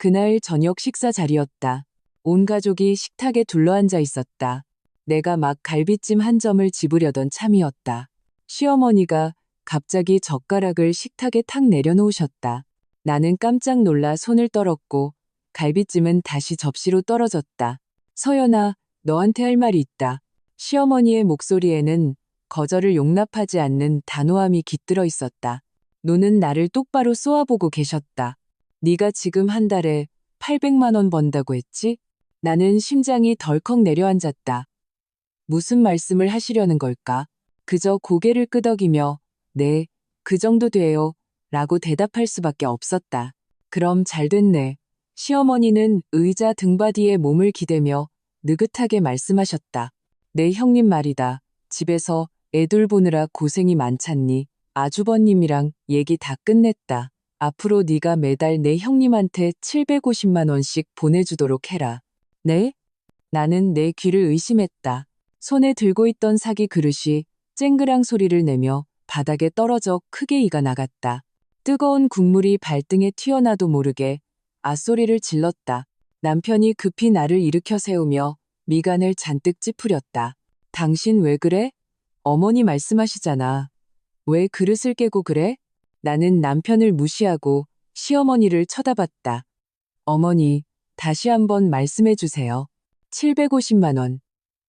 그날 저녁 식사 자리였다. 온 가족이 식탁에 둘러앉아 있었다. 내가 막 갈비찜 한 점을 집으려던 참이었다. 시어머니가 갑자기 젓가락을 식탁에 탁 내려놓으셨다. 나는 깜짝 놀라 손을 떨었고 갈비찜은 다시 접시로 떨어졌다. 서연아, 너한테 할 말이 있다. 시어머니의 목소리에는 거절을 용납하지 않는 단호함이 깃들어 있었다. 노는 나를 똑바로 쏘아보고 계셨다. 네가 지금 한 달에 800만 원 번다고 했지? 나는 심장이 덜컥 내려앉았다. 무슨 말씀을 하시려는 걸까? 그저 고개를 끄덕이며 네, 그 정도 돼요 라고 대답할 수밖에 없었다. 그럼 잘 됐네. 시어머니는 의자 등받이에 몸을 기대며 느긋하게 말씀하셨다. 네 형님 말이다. 집에서 애들 보느라 고생이 많잖니. 아주버님이랑 얘기 다 끝냈다. 앞으로 네가 매달 내 형님한테 750만 원씩 보내주도록 해라. 네? 나는 내 귀를 의심했다. 손에 들고 있던 사기 그릇이 쨍그랑 소리를 내며 바닥에 떨어져 크게 이가 나갔다. 뜨거운 국물이 발등에 튀어나도 모르게 앗소리를 질렀다. 남편이 급히 나를 일으켜 세우며 미간을 잔뜩 찌푸렸다. 당신 왜 그래? 어머니 말씀하시잖아. 왜 그릇을 깨고 그래? 나는 남편을 무시하고 시어머니를 쳐다봤다. 어머니, 다시 한번 말씀해 주세요. 750만 원.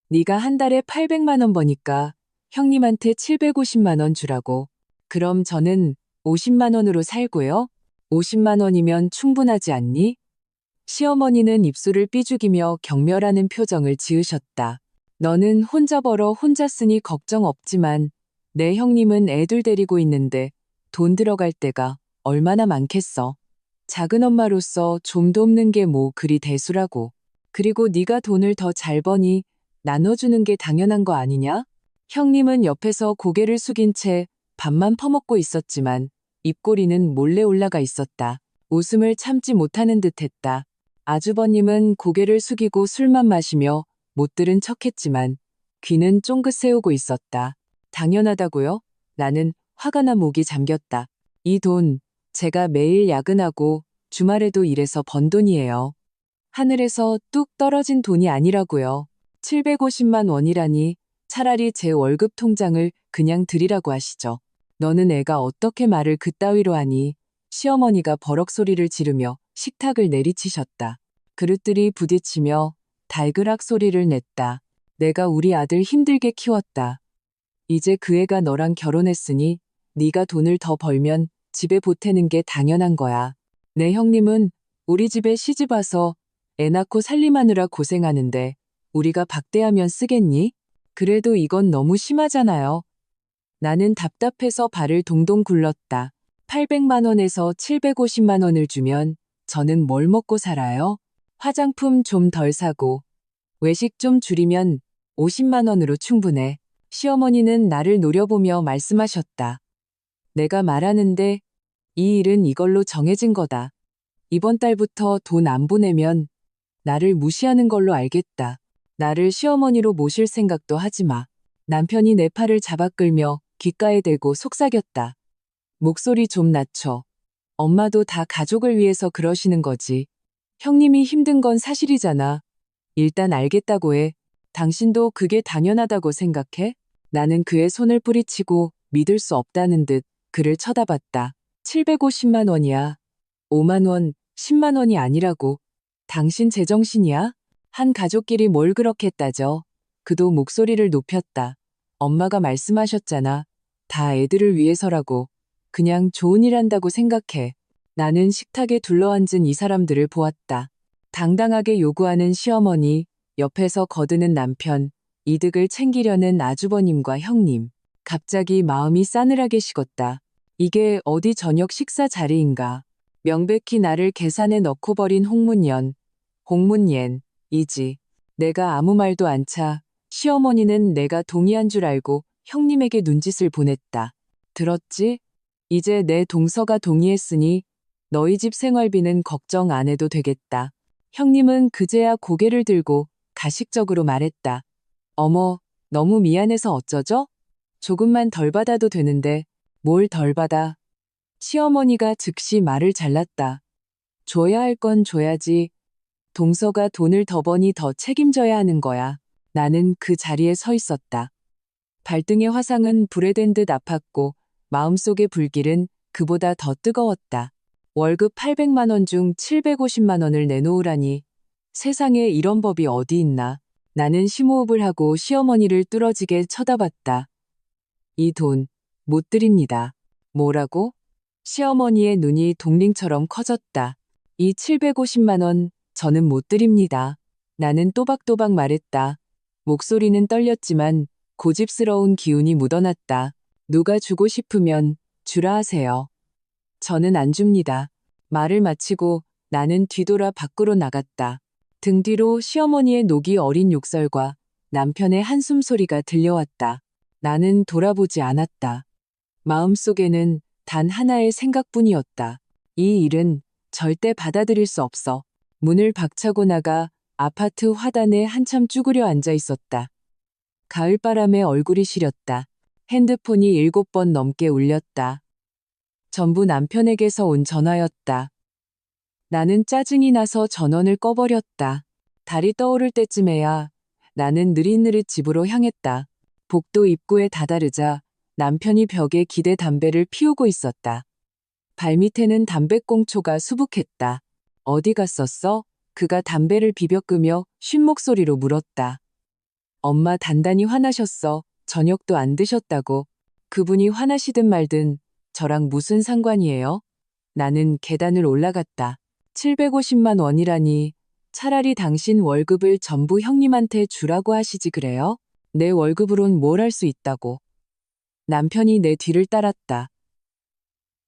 네가 한 달에 800만 원 버니까 형님한테 750만 원 주라고. 그럼 저는 50만 원으로 살고요. 50만 원이면 충분하지 않니? 시어머니는 입술을 삐죽이며 경멸하는 표정을 지으셨다. 너는 혼자 벌어 혼자 쓰니 걱정 없지만 내 형님은 애들 데리고 있는데 돈 들어갈 때가 얼마나 많겠어. 작은 엄마로서 좀도 없는 게 뭐 그리 대수라고. 그리고 네가 돈을 더 잘 버니 나눠주는 게 당연한 거 아니냐? 형님은 옆에서 고개를 숙인 채 밥만 퍼먹고 있었지만 입꼬리는 몰래 올라가 있었다. 웃음을 참지 못하는 듯했다. 아주버님은 고개를 숙이고 술만 마시며 못 들은 척했지만 귀는 쫑긋 세우고 있었다. 당연하다고요? 나는 화가 나 목이 잠겼다. 이 돈 제가 매일 야근하고 주말에도 일해서 번 돈이에요. 하늘에서 뚝 떨어진 돈이 아니라고요. 750만 원이라니 차라리 제 월급 통장을 그냥 드리라고 하시죠. 너는 애가 어떻게 말을 그따위로 하니? 시어머니가 버럭 소리를 지르며 식탁을 내리치셨다. 그릇들이 부딪히며 달그락 소리를 냈다. 내가 우리 아들 힘들게 키웠다. 이제 그 애가 너랑 결혼했으니 네가 돈을 더 벌면 집에 보태는 게 당연한 거야. 내 형님은 우리 집에 시집 와서 애 낳고 살림하느라 고생하는데 우리가 박대하면 쓰겠니? 그래도 이건 너무 심하잖아요. 나는 답답해서 발을 동동 굴렀다. 800만 원에서 750만 원을 주면 저는 뭘 먹고 살아요? 화장품 좀 덜 사고 외식 좀 줄이면 50만 원으로 충분해. 시어머니는 나를 노려보며 말씀하셨다. 내가 말하는데 이 일은 이걸로 정해진 거다. 이번 달부터 돈 안 보내면 나를 무시하는 걸로 알겠다. 나를 시어머니로 모실 생각도 하지 마. 남편이 내 팔을 잡아 끌며 귓가에 대고 속삭였다. 목소리 좀 낮춰. 엄마도 다 가족을 위해서 그러시는 거지. 형님이 힘든 건 사실이잖아. 일단 알겠다고 해. 당신도 그게 당연하다고 생각해? 나는 그의 손을 뿌리치고 믿을 수 없다는 듯 그를 쳐다봤다. 750만 원이야. 5만 원, 10만 원이 아니라고. 당신 제정신이야? 한 가족끼리 뭘 그렇게 따져. 그도 목소리를 높였다. 엄마가 말씀하셨잖아. 다 애들을 위해서라고. 그냥 좋은 일 한다고 생각해. 나는 식탁에 둘러앉은 이 사람들을 보았다. 당당하게 요구하는 시어머니, 옆에서 거드는 남편, 이득을 챙기려는 아주버님과 형님. 갑자기 마음이 싸늘하게 식었다. 이게 어디 저녁 식사 자리인가. 명백히 나를 계산에 넣고 버린 홍문연, 홍문옌이지. 내가 아무 말도 안 차. 시어머니는 내가 동의한 줄 알고 형님에게 눈짓을 보냈다. 들었지? 이제 내 동서가 동의했으니 너희 집 생활비는 걱정 안 해도 되겠다. 형님은 그제야 고개를 들고 가식적으로 말했다. 어머, 너무 미안해서 어쩌죠? 조금만 덜 받아도 되는데 뭘 덜 받아. 시어머니가 즉시 말을 잘랐다. 줘야 할 건 줘야지. 동서가 돈을 더 버니 더 책임져야 하는 거야. 나는 그 자리에 서 있었다. 발등의 화상은 불에 댄 듯 아팠고 마음속의 불길은 그보다 더 뜨거웠다. 월급 800만 원 중 750만 원을 내놓으라니. 세상에 이런 법이 어디 있나. 나는 심호흡을 하고 시어머니를 뚫어지게 쳐다봤다. 이 돈 못 드립니다. 뭐라고? 시어머니의 눈이 동링처럼 커졌다. 이 750만 원 저는 못 드립니다. 나는 또박또박 말했다. 목소리는 떨렸지만 고집스러운 기운이 묻어났다. 누가 주고 싶으면 주라 하세요. 저는 안 줍니다. 말을 마치고 나는 뒤돌아 밖으로 나갔다. 등 뒤로 시어머니의 녹이 어린 욕설과 남편의 한숨 소리가 들려왔다. 나는 돌아보지 않았다. 마음속에는 단 하나의 생각뿐이었다. 이 일은 절대 받아들일 수 없어. 문을 박차고 나가 아파트 화단에 한참 쭈그려 앉아 있었다. 가을바람에 얼굴이 시렸다. 핸드폰이 7번 넘게 울렸다. 전부 남편에게서 온 전화였다. 나는 짜증이 나서 전원을 꺼버렸다. 달이 떠오를 때쯤에야 나는 느릿느릿 집으로 향했다. 복도 입구에 다다르자 남편이 벽에 기대 담배를 피우고 있었다. 발밑에는 담배꽁초가 수북했다. 어디 갔었어? 그가 담배를 비벼 끄며 쉰 목소리로 물었다. 엄마 단단히 화나셨어. 저녁도 안 드셨다고. 그분이 화나시든 말든 저랑 무슨 상관이에요? 나는 계단을 올라갔다. 750만 원이라니. 차라리 당신 월급을 전부 형님한테 주라고 하시지 그래요? 내 월급으론 뭘 할 수 있다고. 남편이 내 뒤를 따랐다.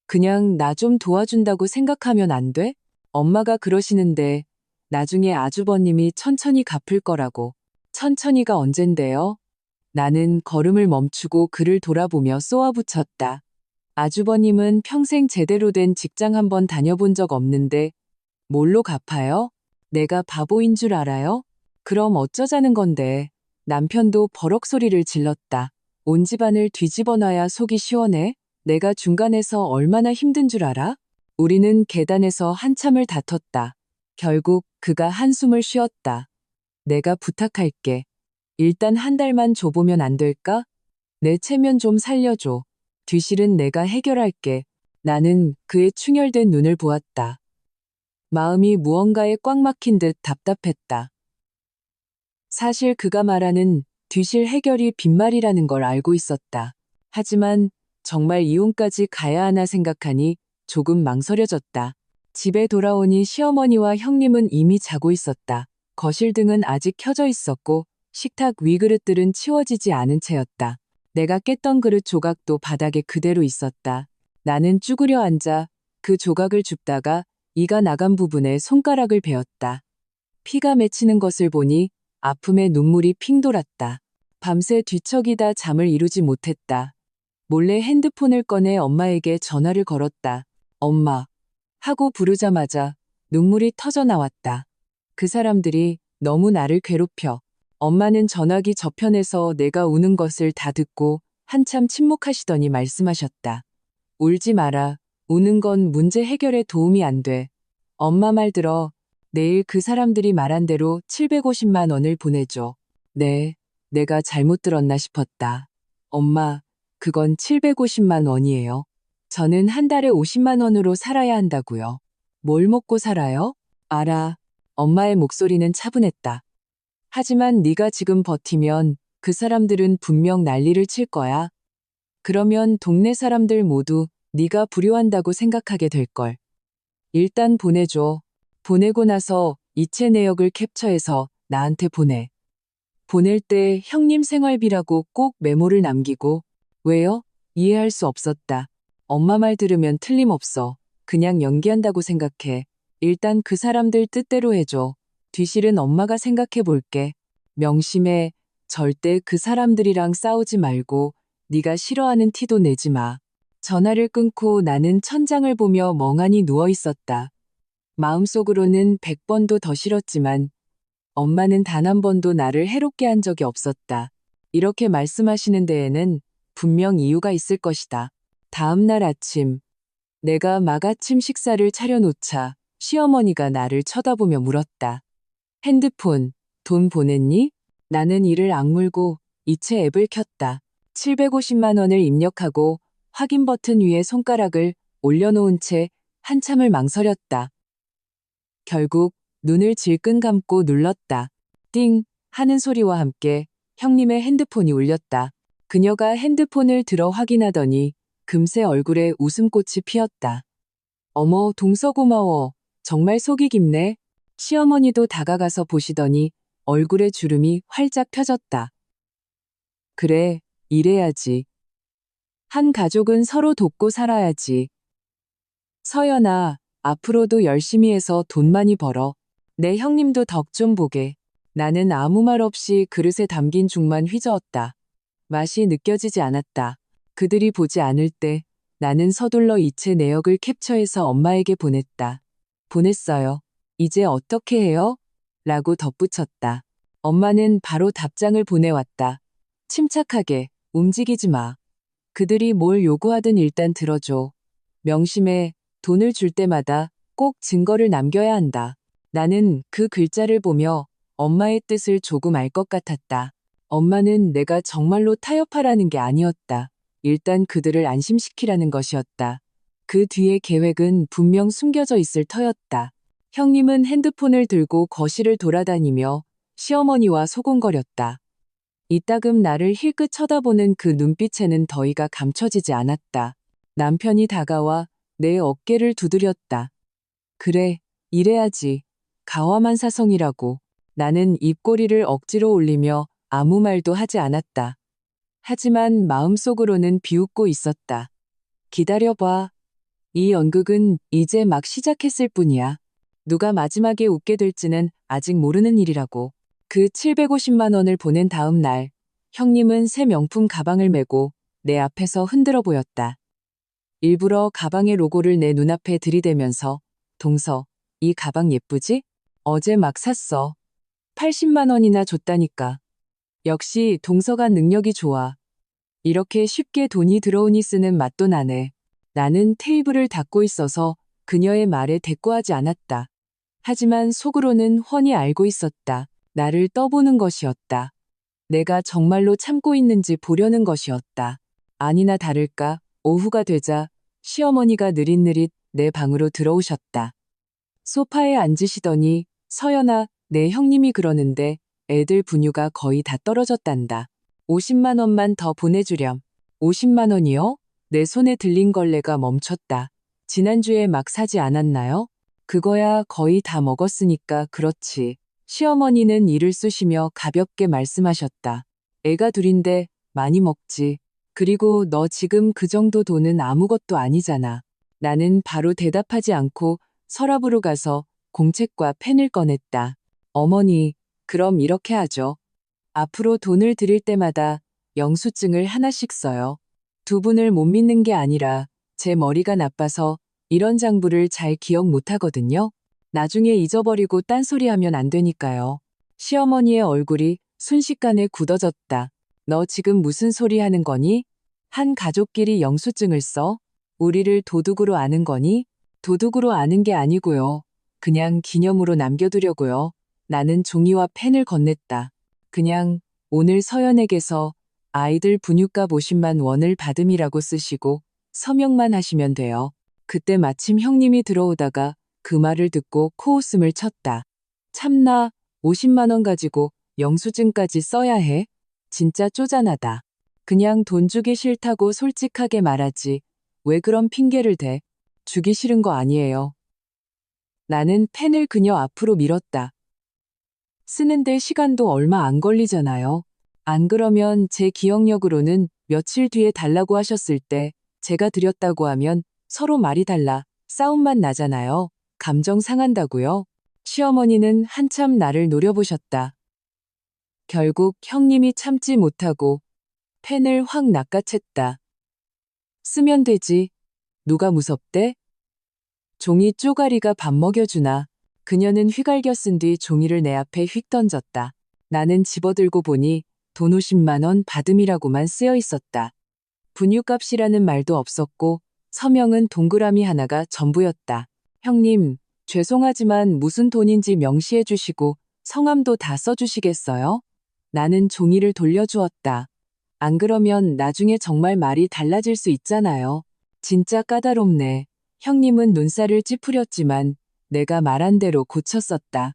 그냥 나 좀 도와준다고 생각하면 안 돼? 엄마가 그러시는데 나중에 아주버님이 천천히 갚을 거라고. 천천히가 언젠데요? 나는 걸음을 멈추고 그를 돌아보며 쏘아붙였다. 아주버님은 평생 제대로 된 직장 한번 다녀본 적 없는데 뭘로 갚아요? 내가 바보인 줄 알아요? 그럼 어쩌자는 건데. 남편도 버럭 소리를 질렀다. 온 집안을 뒤집어 놔야 속이 시원해? 내가 중간에서 얼마나 힘든 줄 알아? 우리는 계단에서 한참을 다퉜다. 결국 그가 한숨을 쉬었다. 내가 부탁할게. 일단 한 달만 줘보면 안 될까? 내 체면 좀 살려줘. 뒤실은 내가 해결할게. 나는 그의 충혈된 눈을 보았다. 마음이 무언가에 꽉 막힌 듯 답답했다. 사실 그가 말하는 뒤실 해결이 빈말이라는 걸 알고 있었다. 하지만 정말 이혼까지 가야 하나 생각하니 조금 망설여졌다. 집에 돌아오니 시어머니와 형님은 이미 자고 있었다. 거실 등은 아직 켜져 있었고 식탁 위 그릇들은 치워지지 않은 채였다. 내가 깼던 그릇 조각도 바닥에 그대로 있었다. 나는 쭈그려 앉아 그 조각을 줍다가 이가 나간 부분에 손가락을 베었다. 피가 맺히는 것을 보니 아픔에 눈물이 핑 돌았다. 밤새 뒤척이다 잠을 이루지 못했다. 몰래 핸드폰을 꺼내 엄마에게 전화를 걸었다. 엄마. 하고 부르자마자 눈물이 터져 나왔다. 그 사람들이 너무 나를 괴롭혀. 엄마는 전화기 저편에서 내가 우는 것을 다 듣고 한참 침묵하시더니 말씀하셨다. 울지 마라. 우는 건 문제 해결에 도움이 안 돼. 엄마 말 들어. 내일 그 사람들이 말한 대로 750만 원을 보내줘. 네, 내가 잘못 들었나 싶었다. 엄마, 그건 750만 원이에요. 저는 한 달에 50만 원으로 살아야 한다고요. 뭘 먹고 살아요? 알아. 엄마의 목소리는 차분했다. 하지만 네가 지금 버티면 그 사람들은 분명 난리를 칠 거야. 그러면 동네 사람들 모두 네가 불효한다고 생각하게 될걸. 일단 보내줘. 보내고 나서 이체 내역을 캡처해서 나한테 보내. 보낼 때 형님 생활비라고 꼭 메모를 남기고. 왜요? 이해할 수 없었다. 엄마 말 들으면 틀림없어. 그냥 연기한다고 생각해. 일단 그 사람들 뜻대로 해줘. 뒤실은 엄마가 생각해 볼게. 명심해. 절대 그 사람들이랑 싸우지 말고 네가 싫어하는 티도 내지 마. 전화를 끊고 나는 천장을 보며 멍하니 누워 있었다. 마음속으로는 100번도 더 싫었지만 엄마는 단 한 번도 나를 해롭게 한 적이 없었다. 이렇게 말씀하시는 데에는 분명 이유가 있을 것이다. 다음 날 아침, 내가 마가침 식사를 차려놓자 시어머니가 나를 쳐다보며 물었다. 핸드폰, 돈 보냈니? 나는 이를 악물고 이체 앱을 켰다. 750만 원을 입력하고 확인 버튼 위에 손가락을 올려놓은 채 한참을 망설였다. 결국 눈을 질끈 감고 눌렀다. 띵 하는 소리와 함께 형님의 핸드폰이 울렸다. 그녀가 핸드폰을 들어 확인하더니 금세 얼굴에 웃음꽃이 피었다. 어머, 동서 고마워. 정말 속이 깊네. 시어머니도 다가가서 보시더니 얼굴에 주름이 활짝 펴졌다. 그래, 이래야지. 한 가족은 서로 돕고 살아야지. 서연아, 앞으로도 열심히 해서 돈 많이 벌어. 내 형님도 덕 좀 보게. 나는 아무 말 없이 그릇에 담긴 죽만 휘저었다. 맛이 느껴지지 않았다. 그들이 보지 않을 때 나는 서둘러 이체 내역을 캡처해서 엄마에게 보냈다. 보냈어요. 이제 어떻게 해요? 라고 덧붙였다. 엄마는 바로 답장을 보내왔다. 침착하게, 움직이지 마. 그들이 뭘 요구하든 일단 들어줘. 명심해, 돈을 줄 때마다 꼭 증거를 남겨야 한다. 나는 그 글자를 보며 엄마의 뜻을 조금 알 것 같았다. 엄마는 내가 정말로 타협하라는 게 아니었다. 일단 그들을 안심시키라는 것이었다. 그 뒤의 계획은 분명 숨겨져 있을 터였다. 형님은 핸드폰을 들고 거실을 돌아다니며 시어머니와 소곤거렸다. 이따금 나를 힐끗 쳐다보는 그 눈빛에는 더위가 감춰지지 않았다. 남편이 다가와 내 어깨를 두드렸다. 그래, 이래야지. 가와만사성이라고. 나는 입꼬리를 억지로 올리며 아무 말도 하지 않았다. 하지만 마음속으로는 비웃고 있었다. 기다려봐. 이 연극은 이제 막 시작했을 뿐이야. 누가 마지막에 웃게 될지는 아직 모르는 일이라고. 그 750만 원을 보낸 다음 날, 형님은 새 명품 가방을 메고 내 앞에서 흔들어 보였다. 일부러 가방의 로고를 내 눈앞에 들이대면서 동서, 이 가방 예쁘지? 어제 막 샀어. 80만 원이나 줬다니까. 역시 동서가 능력이 좋아. 이렇게 쉽게 돈이 들어오니 쓰는 맛도 나네. 나는 테이블을 닦고 있어서 그녀의 말에 대꾸하지 않았다. 하지만 속으로는 훤히 알고 있었다. 나를 떠보는 것이었다. 내가 정말로 참고 있는지 보려는 것이었다. 아니나 다를까 오후가 되자 시어머니가 느릿느릿 내 방으로 들어오셨다. 소파에 앉으시더니 서연아, 내 형님이 그러는데 애들 분유가 거의 다 떨어졌단다. 50만 원만 더 보내주렴. 50만 원이요? 내 손에 들린 걸레가 멈췄다. 지난주에 막 사지 않았나요? 그거야 거의 다 먹었으니까 그렇지. 시어머니는 이를 쑤시며 가볍게 말씀하셨다. 애가 둘인데 많이 먹지. 그리고 너 지금 그 정도 돈은 아무것도 아니잖아. 나는 바로 대답하지 않고 서랍으로 가서 공책과 펜을 꺼냈다. 어머니, 그럼 이렇게 하죠. 앞으로 돈을 드릴 때마다 영수증을 하나씩 써요. 두 분을 못 믿는 게 아니라 제 머리가 나빠서 이런 장부를 잘 기억 못 하거든요. 나중에 잊어버리고 딴소리하면 안 되니까요. 시어머니의 얼굴이 순식간에 굳어졌다. 너 지금 무슨 소리 하는 거니? 한 가족끼리 영수증을 써? 우리를 도둑으로 아는 거니? 도둑으로 아는 게 아니고요. 그냥 기념으로 남겨두려고요. 나는 종이와 펜을 건넸다. 그냥 오늘 서연에게서 아이들 분유값 50만 원을 받음이라고 쓰시고 서명만 하시면 돼요. 그때 마침 형님이 들어오다가 그 말을 듣고 코웃음을 쳤다. 참나, 50만 원 가지고 영수증까지 써야 해? 진짜 쪼잔하다. 그냥 돈 주기 싫다고 솔직하게 말하지. 왜 그런 핑계를 대? 주기 싫은 거 아니에요. 나는 펜을 그녀 앞으로 밀었다. 쓰는데 시간도 얼마 안 걸리잖아요. 안 그러면 제 기억력으로는 며칠 뒤에 달라고 하셨을 때 제가 드렸다고 하면 서로 말이 달라 싸움만 나잖아요. 감정 상한다고요. 시어머니는 한참 나를 노려보셨다. 결국 형님이 참지 못하고 펜을 확 낚아챘다. 쓰면 되지. 누가 무섭대? 종이 쪼가리가 밥 먹여주나. 그녀는 휘갈겨 쓴 뒤 종이를 내 앞에 휙 던졌다. 나는 집어들고 보니 돈 50만 원 받음이라고만 쓰여 있었다. 분유값이라는 말도 없었고 서명은 동그라미 하나가 전부였다. 형님, 죄송하지만 무슨 돈인지 명시해 주시고 성함도 다 써주시겠어요? 나는 종이를 돌려주었다. 안 그러면 나중에 정말 말이 달라질 수 있잖아요. 진짜 까다롭네. 형님은 눈살을 찌푸렸지만 내가 말한 대로 고쳤었다.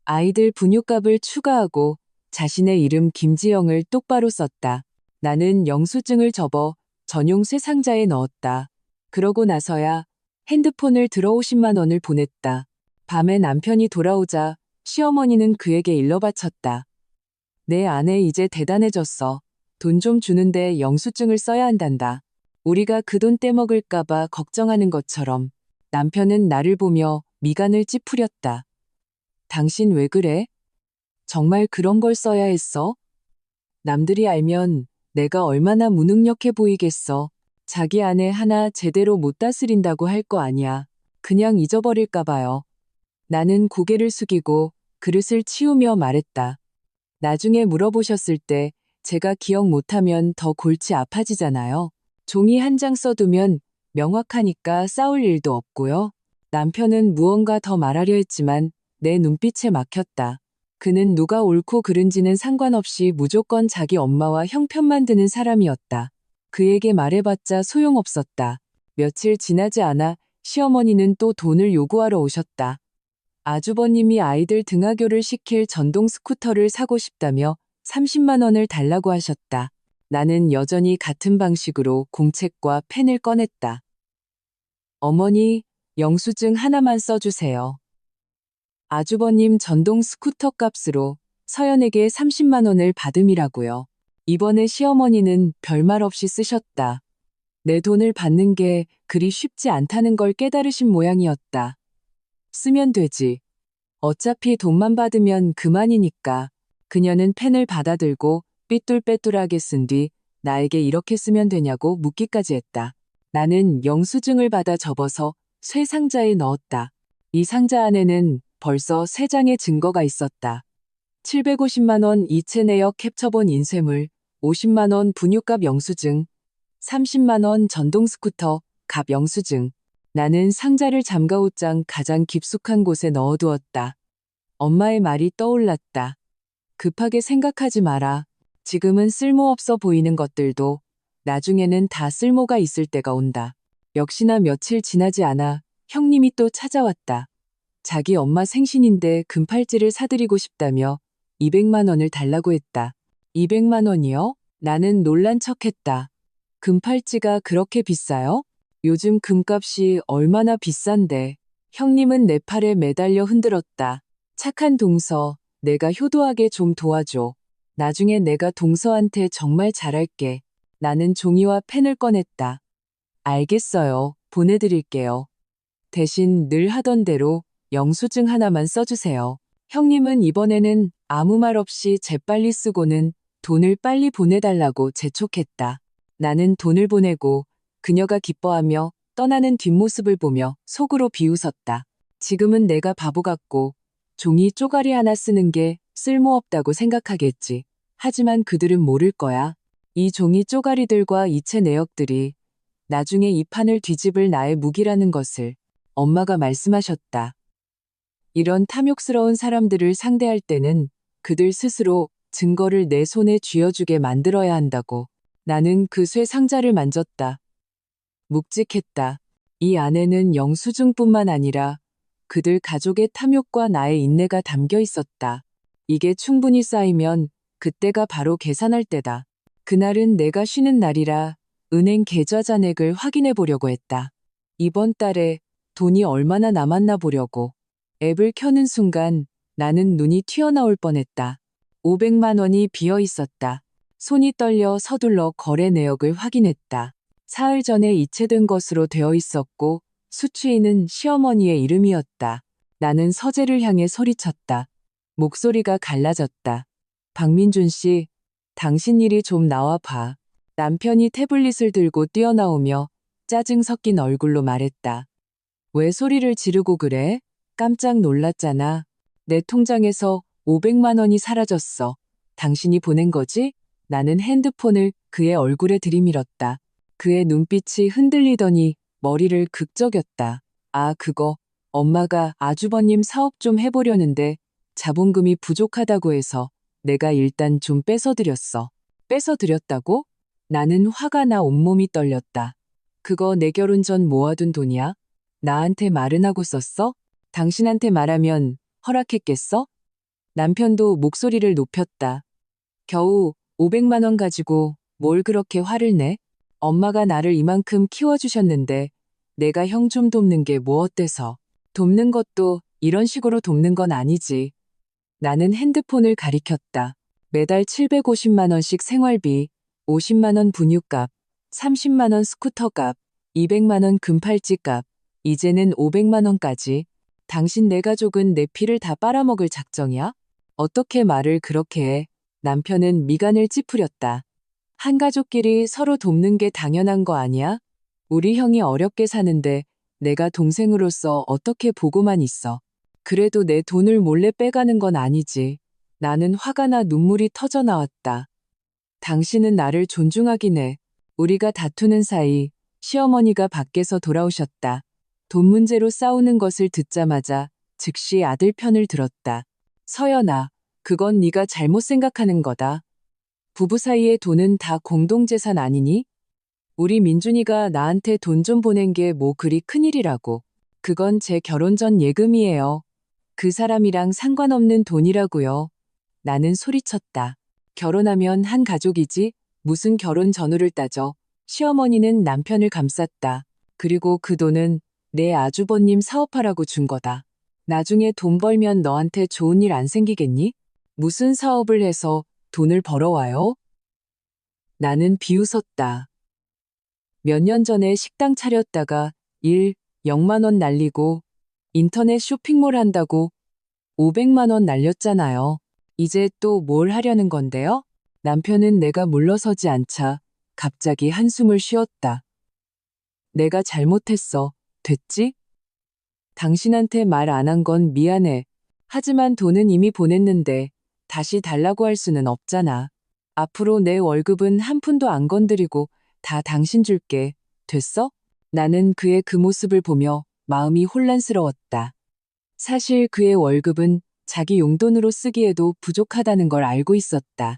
아이들 분유값을 추가하고 자신의 이름 김지영을 똑바로 썼다. 나는 영수증을 접어 전용 쇠상자에 넣었다. 그러고 나서야 핸드폰을 들어 50만 원을 보냈다. 밤에 남편이 돌아오자 시어머니는 그에게 일러 바쳤다. 내 아내 이제 대단해졌어. 돈 좀 주는데 영수증을 써야 한단다. 우리가 그 돈 떼먹을까봐 걱정하는 것처럼. 남편은 나를 보며 미간을 찌푸렸다. 당신 왜 그래? 정말 그런 걸 써야 했어? 남들이 알면 내가 얼마나 무능력해 보이겠어. 자기 아내 하나 제대로 못 다스린다고 할 거 아니야. 그냥 잊어버릴까 봐요. 나는 고개를 숙이고 그릇을 치우며 말했다. 나중에 물어보셨을 때 제가 기억 못하면 더 골치 아파지잖아요. 종이 한 장 써두면 명확하니까 싸울 일도 없고요. 남편은 무언가 더 말하려 했지만 내 눈빛에 막혔다. 그는 누가 옳고 그른지는 상관없이 무조건 자기 엄마와 형 편만 드는 사람이었다. 그에게 말해봤자 소용없었다. 며칠 지나지 않아 시어머니는 또 돈을 요구하러 오셨다. 아주버님이 아이들 등하교를 시킬 전동 스쿠터를 사고 싶다며 30만 원을 달라고 하셨다. 나는 여전히 같은 방식으로 공책과 펜을 꺼냈다. 어머니, 영수증 하나만 써주세요. 아주버님 전동 스쿠터 값으로 서연에게 30만 원을 받음이라고요. 이번에 시어머니는 별말 없이 쓰셨다. 내 돈을 받는 게 그리 쉽지 않다는 걸 깨달으신 모양이었다. 쓰면 되지. 어차피 돈만 받으면 그만이니까. 그녀는 펜을 받아들고 삐뚤빼뚤하게 쓴 뒤 나에게 이렇게 쓰면 되냐고 묻기까지 했다. 나는 영수증을 받아 접어서 쇠 상자에 넣었다. 이 상자 안에는 벌써 3장의 증거가 있었다. 750만 원 이체 내역 캡처본 인쇄물, 50만 원 분유값 영수증, 30만 원 전동 스쿠터 값 영수증. 나는 상자를 잠가옷장 가장 깊숙한 곳에 넣어두었다. 엄마의 말이 떠올랐다. 급하게 생각하지 마라. 지금은 쓸모없어 보이는 것들도 나중에는 다 쓸모가 있을 때가 온다. 역시나 며칠 지나지 않아 형님이 또 찾아왔다. 자기 엄마 생신인데 금팔찌를 사드리고 싶다며 200만 원을 달라고 했다. 200만 원이요? 나는 놀란 척했다. 금팔찌가 그렇게 비싸요? 요즘 금값이 얼마나 비싼데. 형님은 내 팔에 매달려 흔들었다. 착한 동서, 내가 효도하게 좀 도와줘. 나중에 내가 동서한테 정말 잘할게. 나는 종이와 펜을 꺼냈다. 알겠어요. 보내드릴게요. 대신 늘 하던 대로 영수증 하나만 써주세요. 형님은 이번에는 아무 말 없이 재빨리 쓰고는 돈을 빨리 보내달라고 재촉했다. 나는 돈을 보내고 그녀가 기뻐하며 떠나는 뒷모습을 보며 속으로 비웃었다. 지금은 내가 바보 같고 종이 쪼가리 하나 쓰는 게 쓸모없다고 생각하겠지. 하지만 그들은 모를 거야. 이 종이 쪼가리들과 이체 내역들이 나중에 이 판을 뒤집을 나의 무기라는 것을 엄마가 말씀하셨다. 이런 탐욕스러운 사람들을 상대할 때는 그들 스스로 증거를 내 손에 쥐어주게 만들어야 한다고. 나는 그 쇠 상자를 만졌다. 묵직했다. 이 안에는 영수증뿐만 아니라 그들 가족의 탐욕과 나의 인내가 담겨 있었다. 이게 충분히 쌓이면 그때가 바로 계산할 때다. 그날은 내가 쉬는 날이라 은행 계좌 잔액을 확인해 보려고 했다. 이번 달에 돈이 얼마나 남았나 보려고. 앱을 켜는 순간 나는 눈이 튀어나올 뻔했다. 500만 원이 비어 있었다. 손이 떨려 서둘러 거래 내역을 확인했다. 사흘 전에 이체된 것으로 되어 있었고 수취인은 시어머니의 이름이었다. 나는 서재를 향해 소리쳤다. 목소리가 갈라졌다. 박민준 씨, 당신 일이 좀 나와 봐. 남편이 태블릿을 들고 뛰어나오며 짜증 섞인 얼굴로 말했다. 왜 소리를 지르고 그래? 깜짝 놀랐잖아. 내 통장에서 500만 원이 사라졌어. 당신이 보낸 거지? 나는 핸드폰을 그의 얼굴에 들이밀었다. 그의 눈빛이 흔들리더니 머리를 극적였다. 아, 그거 엄마가 아주버님 사업 좀 해보려는데 자본금이 부족하다고 해서 내가 일단 좀 뺏어드렸어. 뺏어드렸다고? 나는 화가 나 온몸이 떨렸다. 그거 내 결혼 전 모아둔 돈이야? 나한테 말은 하고 썼어? 당신한테 말하면 허락했겠어? 남편도 목소리를 높였다. 겨우 500만 원 가지고 뭘 그렇게 화를 내? 엄마가 나를 이만큼 키워주셨는데 내가 형 좀 돕는 게 뭐 어때서? 돕는 것도 이런 식으로 돕는 건 아니지. 나는 핸드폰을 가리켰다. 매달 750만 원씩 생활비, 50만 원 분유값, 30만 원 스쿠터값, 200만 원 금팔찌값, 이제는 500만 원까지. 당신 내 가족은 내 피를 다 빨아먹을 작정이야? 어떻게 말을 그렇게 해? 남편은 미간을 찌푸렸다. 한 가족끼리 서로 돕는 게 당연한 거 아니야? 우리 형이 어렵게 사는데 내가 동생으로서 어떻게 보고만 있어. 그래도 내 돈을 몰래 빼가는 건 아니지. 나는 화가 나 눈물이 터져 나왔다. 당신은 나를 존중하긴 해. 우리가 다투는 사이 시어머니가 밖에서 돌아오셨다. 돈 문제로 싸우는 것을 듣자마자 즉시 아들 편을 들었다. 서연아, 그건 네가 잘못 생각하는 거다. 부부 사이의 돈은 다 공동재산 아니니? 우리 민준이가 나한테 돈 좀 보낸 게 뭐 그리 큰일이라고. 그건 제 결혼 전 예금이에요. 그 사람이랑 상관없는 돈이라고요. 나는 소리쳤다. 결혼하면 한 가족이지 무슨 결혼 전후를 따져. 시어머니는 남편을 감쌌다. 그리고 그 돈은 내 아주버님 사업하라고 준 거다. 나중에 돈 벌면 너한테 좋은 일 안 생기겠니? 무슨 사업을 해서 돈을 벌어와요? 나는 비웃었다. 몇 년 전에 식당 차렸다가 0만 원 날리고 인터넷 쇼핑몰 한다고 500만 원 날렸잖아요. 이제 또 뭘 하려는 건데요? 남편은 내가 물러서지 않자 갑자기 한숨을 쉬었다. 내가 잘못했어. 됐지? 당신한테 말 안 한 건 미안해. 하지만 돈은 이미 보냈는데 다시 달라고 할 수는 없잖아. 앞으로 내 월급은 한 푼도 안 건드리고 다 당신 줄게. 됐어? 나는 그의 그 모습을 보며 마음이 혼란스러웠다. 사실 그의 월급은 자기 용돈으로 쓰기에도 부족하다는 걸 알고 있었다.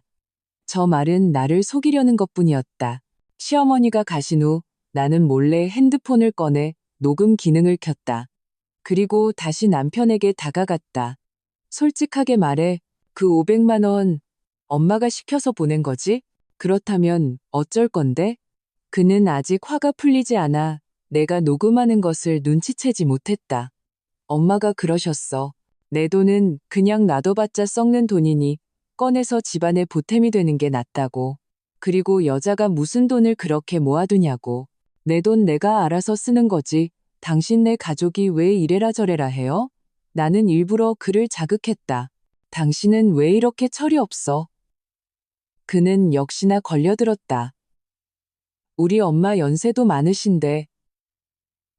저 말은 나를 속이려는 것뿐이었다. 시어머니가 가신 후 나는 몰래 핸드폰을 꺼내 녹음 기능을 켰다. 그리고 다시 남편에게 다가갔다. 솔직하게 말해, 그 500만 원 엄마가 시켜서 보낸 거지? 그렇다면 어쩔 건데? 그는 아직 화가 풀리지 않아 내가 녹음하는 것을 눈치채지 못했다. 엄마가 그러셨어. 내 돈은 그냥 놔둬봤자 썩는 돈이니 꺼내서 집안에 보탬이 되는 게 낫다고. 그리고 여자가 무슨 돈을 그렇게 모아두냐고. 내 돈 내가 알아서 쓰는 거지. 당신네 가족이 왜 이래라 저래라 해요? 나는 일부러 그를 자극했다. 당신은 왜 이렇게 철이 없어? 그는 역시나 걸려들었다. 우리 엄마 연세도 많으신데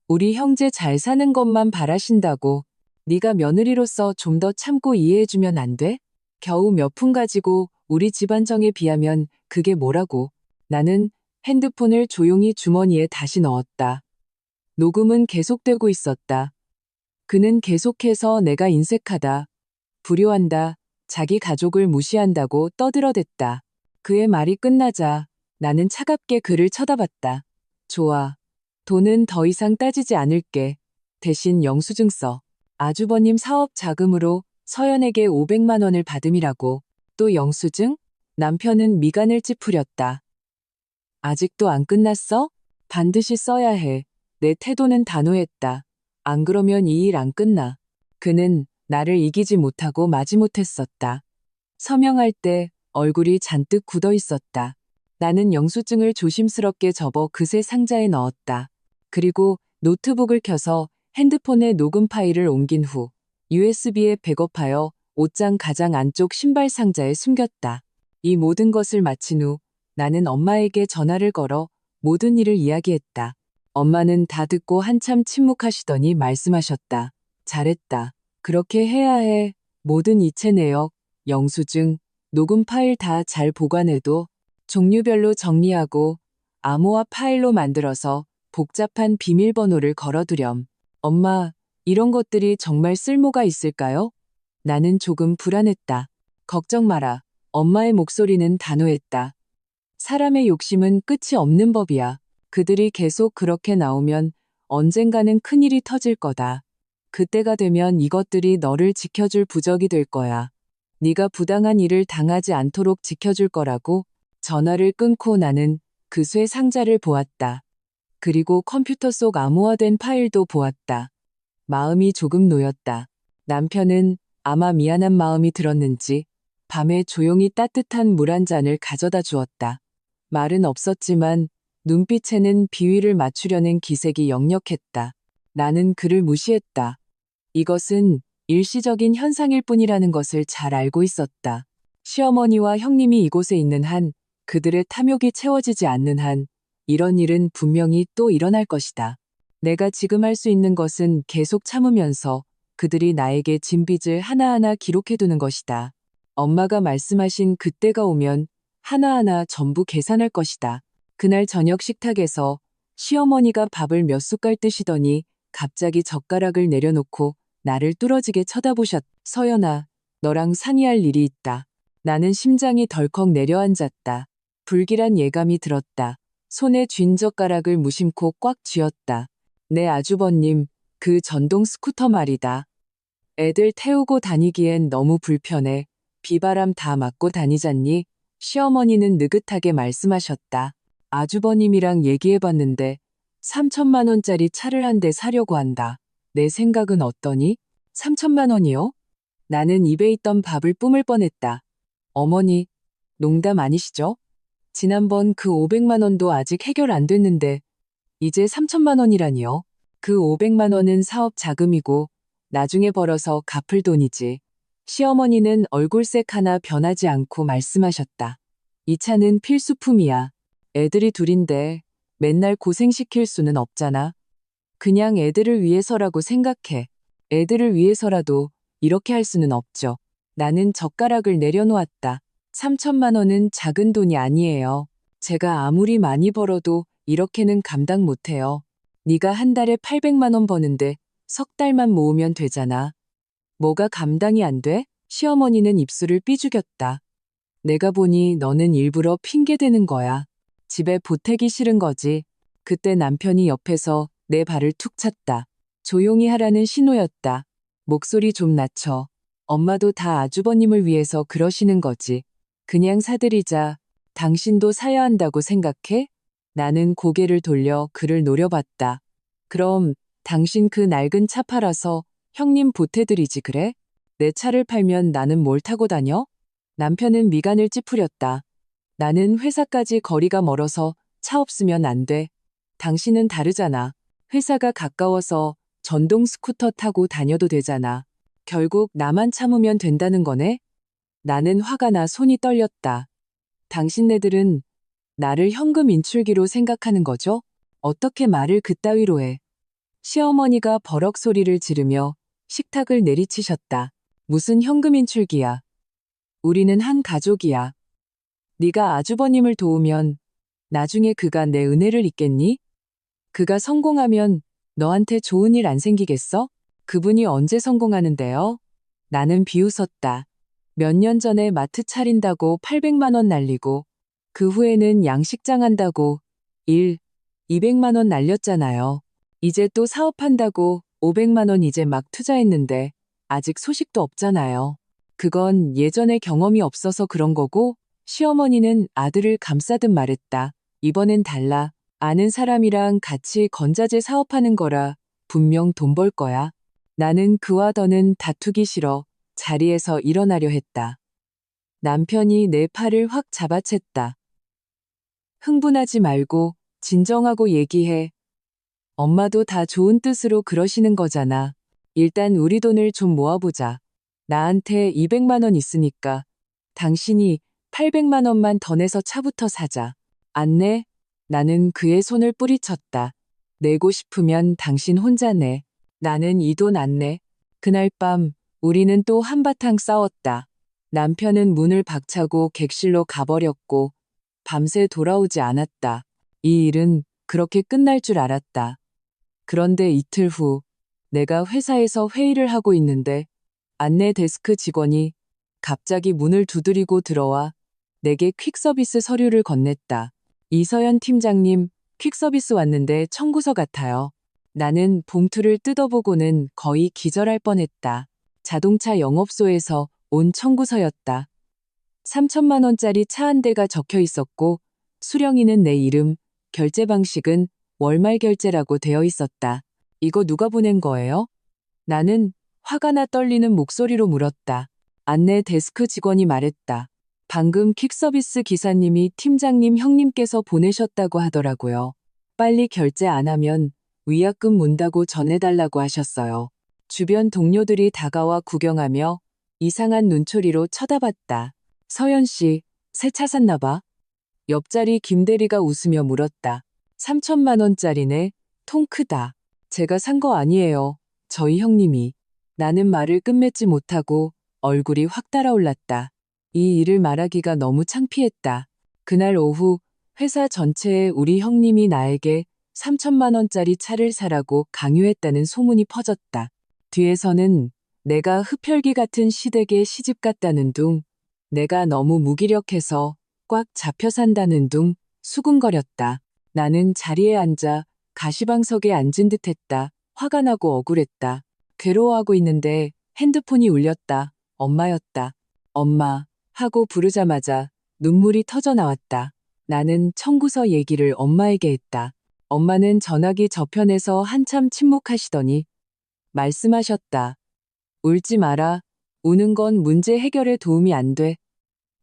우리 형제 잘 사는 것만 바라신다고. 네가 며느리로서 좀 더 참고 이해해주면 안 돼? 겨우 몇 푼 가지고 우리 집안정에 비하면 그게 뭐라고. 나는 핸드폰을 조용히 주머니에 다시 넣었다. 녹음은 계속되고 있었다. 그는 계속해서 내가 인색하다, 불효한다, 자기 가족을 무시한다고 떠들어댔다. 그의 말이 끝나자 나는 차갑게 그를 쳐다봤다. 좋아. 돈은 더 이상 따지지 않을게. 대신 영수증 써. 아주버님 사업 자금으로 서연에게 500만 원을 받음이라고. 또 영수증? 남편은 미간을 찌푸렸다. 아직도 안 끝났어? 반드시 써야 해. 내 태도는 단호했다. 안 그러면 이 일 안 끝나. 그는 나를 이기지 못하고 마지못했었다. 서명할 때 얼굴이 잔뜩 굳어 있었다. 나는 영수증을 조심스럽게 접어 그새 상자에 넣었다. 그리고 노트북을 켜서 핸드폰에 녹음 파일을 옮긴 후 USB에 백업하여 옷장 가장 안쪽 신발 상자에 숨겼다. 이 모든 것을 마친 후 나는 엄마에게 전화를 걸어 모든 일을 이야기했다. 엄마는 다 듣고 한참 침묵하시더니 말씀하셨다. 잘했다. 그렇게 해야 해. 모든 이체 내역, 영수증, 녹음 파일 다 잘 보관해도 종류별로 정리하고 암호화 파일로 만들어서 복잡한 비밀번호를 걸어두렴. 엄마, 이런 것들이 정말 쓸모가 있을까요? 나는 조금 불안했다. 걱정 마라. 엄마의 목소리는 단호했다. 사람의 욕심은 끝이 없는 법이야. 그들이 계속 그렇게 나오면 언젠가는 큰일이 터질 거다. 그때가 되면 이것들이 너를 지켜줄 부적이 될 거야. 네가 부당한 일을 당하지 않도록 지켜줄 거라고. 전화를 끊고 나는 그 쇠 상자를 보았다. 그리고 컴퓨터 속 암호화된 파일도 보았다. 마음이 조금 놓였다. 남편은 아마 미안한 마음이 들었는지 밤에 조용히 따뜻한 물 한 잔을 가져다 주었다. 말은 없었지만 눈빛에는 비위를 맞추려는 기색이 역력했다. 나는 그를 무시했다. 이것은 일시적인 현상일 뿐이라는 것을 잘 알고 있었다. 시어머니와 형님이 이곳에 있는 한, 그들의 탐욕이 채워지지 않는 한, 이런 일은 분명히 또 일어날 것이다. 내가 지금 할 수 있는 것은 계속 참으면서 그들이 나에게 진 빚을 하나하나 기록해두는 것이다. 엄마가 말씀하신 그때가 오면 하나하나 전부 계산할 것이다. 그날 저녁 식탁에서 시어머니가 밥을 몇 숟갈 뜨시더니 갑자기 젓가락을 내려놓고 나를 뚫어지게 쳐다보셨. 서연아, 너랑 상의할 일이 있다. 나는 심장이 덜컥 내려앉았다. 불길한 예감이 들었다. 손에 쥔 젓가락을 무심코 꽉 쥐었다. 네 아주버님, 그 전동 스쿠터 말이다. 애들 태우고 다니기엔 너무 불편해. 비바람 다 맞고 다니잖니? 시어머니는 느긋하게 말씀하셨다. 아주버님이랑 얘기해봤는데 3천만 원짜리 차를 한 대 사려고 한다. 내 생각은 어떠니? 3천만 원이요? 나는 입에 있던 밥을 뿜을 뻔했다. 어머니, 농담 아니시죠? 지난번 그 500만 원도 아직 해결 안 됐는데 이제 3천만 원이라니요? 그 500만 원은 사업 자금이고 나중에 벌어서 갚을 돈이지. 시어머니는 얼굴색 하나 변하지 않고 말씀하셨다. 이 차는 필수품이야. 애들이 둘인데 맨날 고생시킬 수는 없잖아. 그냥 애들을 위해서라고 생각해. 애들을 위해서라도 이렇게 할 수는 없죠. 나는 젓가락을 내려놓았다. 3천만 원은 작은 돈이 아니에요. 제가 아무리 많이 벌어도 이렇게는 감당 못해요. 네가 한 달에 800만 원 버는데 석 달만 모으면 되잖아. 뭐가 감당이 안 돼? 시어머니는 입술을 삐죽였다. 내가 보니 너는 일부러 핑계대는 거야. 집에 보태기 싫은 거지. 그때 남편이 옆에서 내 발을 툭 찼다. 조용히 하라는 신호였다. 목소리 좀 낮춰. 엄마도 다 아주버님을 위해서 그러시는 거지. 그냥 사드리자. 당신도 사야 한다고 생각해? 나는 고개를 돌려 그를 노려봤다. 그럼 당신 그 낡은 차 팔아서 형님 보태드리지 그래? 내 차를 팔면 나는 뭘 타고 다녀? 남편은 미간을 찌푸렸다. 나는 회사까지 거리가 멀어서 차 없으면 안 돼. 당신은 다르잖아. 회사가 가까워서 전동 스쿠터 타고 다녀도 되잖아. 결국 나만 참으면 된다는 거네? 나는 화가 나 손이 떨렸다. 당신네들은 나를 현금 인출기로 생각하는 거죠? 어떻게 말을 그따위로 해? 시어머니가 버럭 소리를 지르며 식탁을 내리치셨다. 무슨 현금 인출기야. 우리는 한 가족이야. 네가 아주버님을 도우면 나중에 그가 내 은혜를 잊겠니? 그가 성공하면 너한테 좋은 일 안 생기겠어? 그분이 언제 성공하는데요? 나는 비웃었다. 몇 년 전에 마트 차린다고 800만 원 날리고 그 후에는 양식장 한다고 200만 원 날렸잖아요. 이제 또 사업한다고 500만 원 이제 막 투자했는데 아직 소식도 없잖아요. 그건 예전에 경험이 없어서 그런 거고 시어머니는 아들을 감싸듯 말했다. 이번엔 달라. 아는 사람이랑 같이 건자재 사업하는 거라 분명 돈 벌 거야. 나는 그와 더는 다투기 싫어 자리에서 일어나려 했다. 남편이 내 팔을 확 잡아챘다. 흥분하지 말고 진정하고 얘기해. 엄마도 다 좋은 뜻으로 그러시는 거잖아. 일단 우리 돈을 좀 모아보자. 나한테 200만 원 있으니까 당신이 800만 원만 더 내서 차부터 사자. 안 내? 나는 그의 손을 뿌리쳤다. 내고 싶으면 당신 혼자 내. 나는 이 돈 안 내. 그날 밤 우리는 또 한바탕 싸웠다. 남편은 문을 박차고 객실로 가버렸고 밤새 돌아오지 않았다. 이 일은 그렇게 끝날 줄 알았다. 그런데 이틀 후 내가 회사에서 회의를 하고 있는데 안내 데스크 직원이 갑자기 문을 두드리고 들어와 내게 퀵서비스 서류를 건넸다. 이서연 팀장님, 퀵서비스 왔는데 청구서 같아요. 나는 봉투를 뜯어보고는 거의 기절할 뻔했다. 자동차 영업소에서 온 청구서였다. 3천만 원짜리 차 한 대가 적혀 있었고 수령인은 내 이름, 결제 방식은 월말 결제라고 되어 있었다. 이거 누가 보낸 거예요? 나는 화가 나 떨리는 목소리로 물었다. 안내 데스크 직원이 말했다. 방금 퀵서비스 기사님이 팀장님 형님께서 보내셨다고 하더라고요. 빨리 결제 안 하면 위약금 문다고 전해달라고 하셨어요. 주변 동료들이 다가와 구경하며 이상한 눈초리로 쳐다봤다. 서연 씨, 새 차 샀나 봐? 옆자리 김대리가 웃으며 물었다. 3천만 원짜리네. 통 크다. 제가 산 거 아니에요. 저희 형님이. 나는 말을 끝맺지 못하고 얼굴이 확 달아올랐다. 이 일을 말하기가 너무 창피했다. 그날 오후 회사 전체에 우리 형님이 나에게 3천만 원짜리 차를 사라고 강요했다는 소문이 퍼졌다. 뒤에서는 내가 흡혈귀 같은 시댁에 시집 갔다는 둥, 내가 너무 무기력해서 꽉 잡혀 산다는 둥 수군거렸다. 나는 자리에 앉아 가시방석에 앉은 듯했다. 화가 나고 억울했다. 괴로워하고 있는데 핸드폰이 울렸다. 엄마였다. 엄마 하고 부르자마자 눈물이 터져 나왔다. 나는 청구서 얘기를 엄마에게 했다. 엄마는 전화기 저편에서 한참 침묵하시더니 말씀하셨다. 울지 마라. 우는 건 문제 해결에 도움이 안 돼.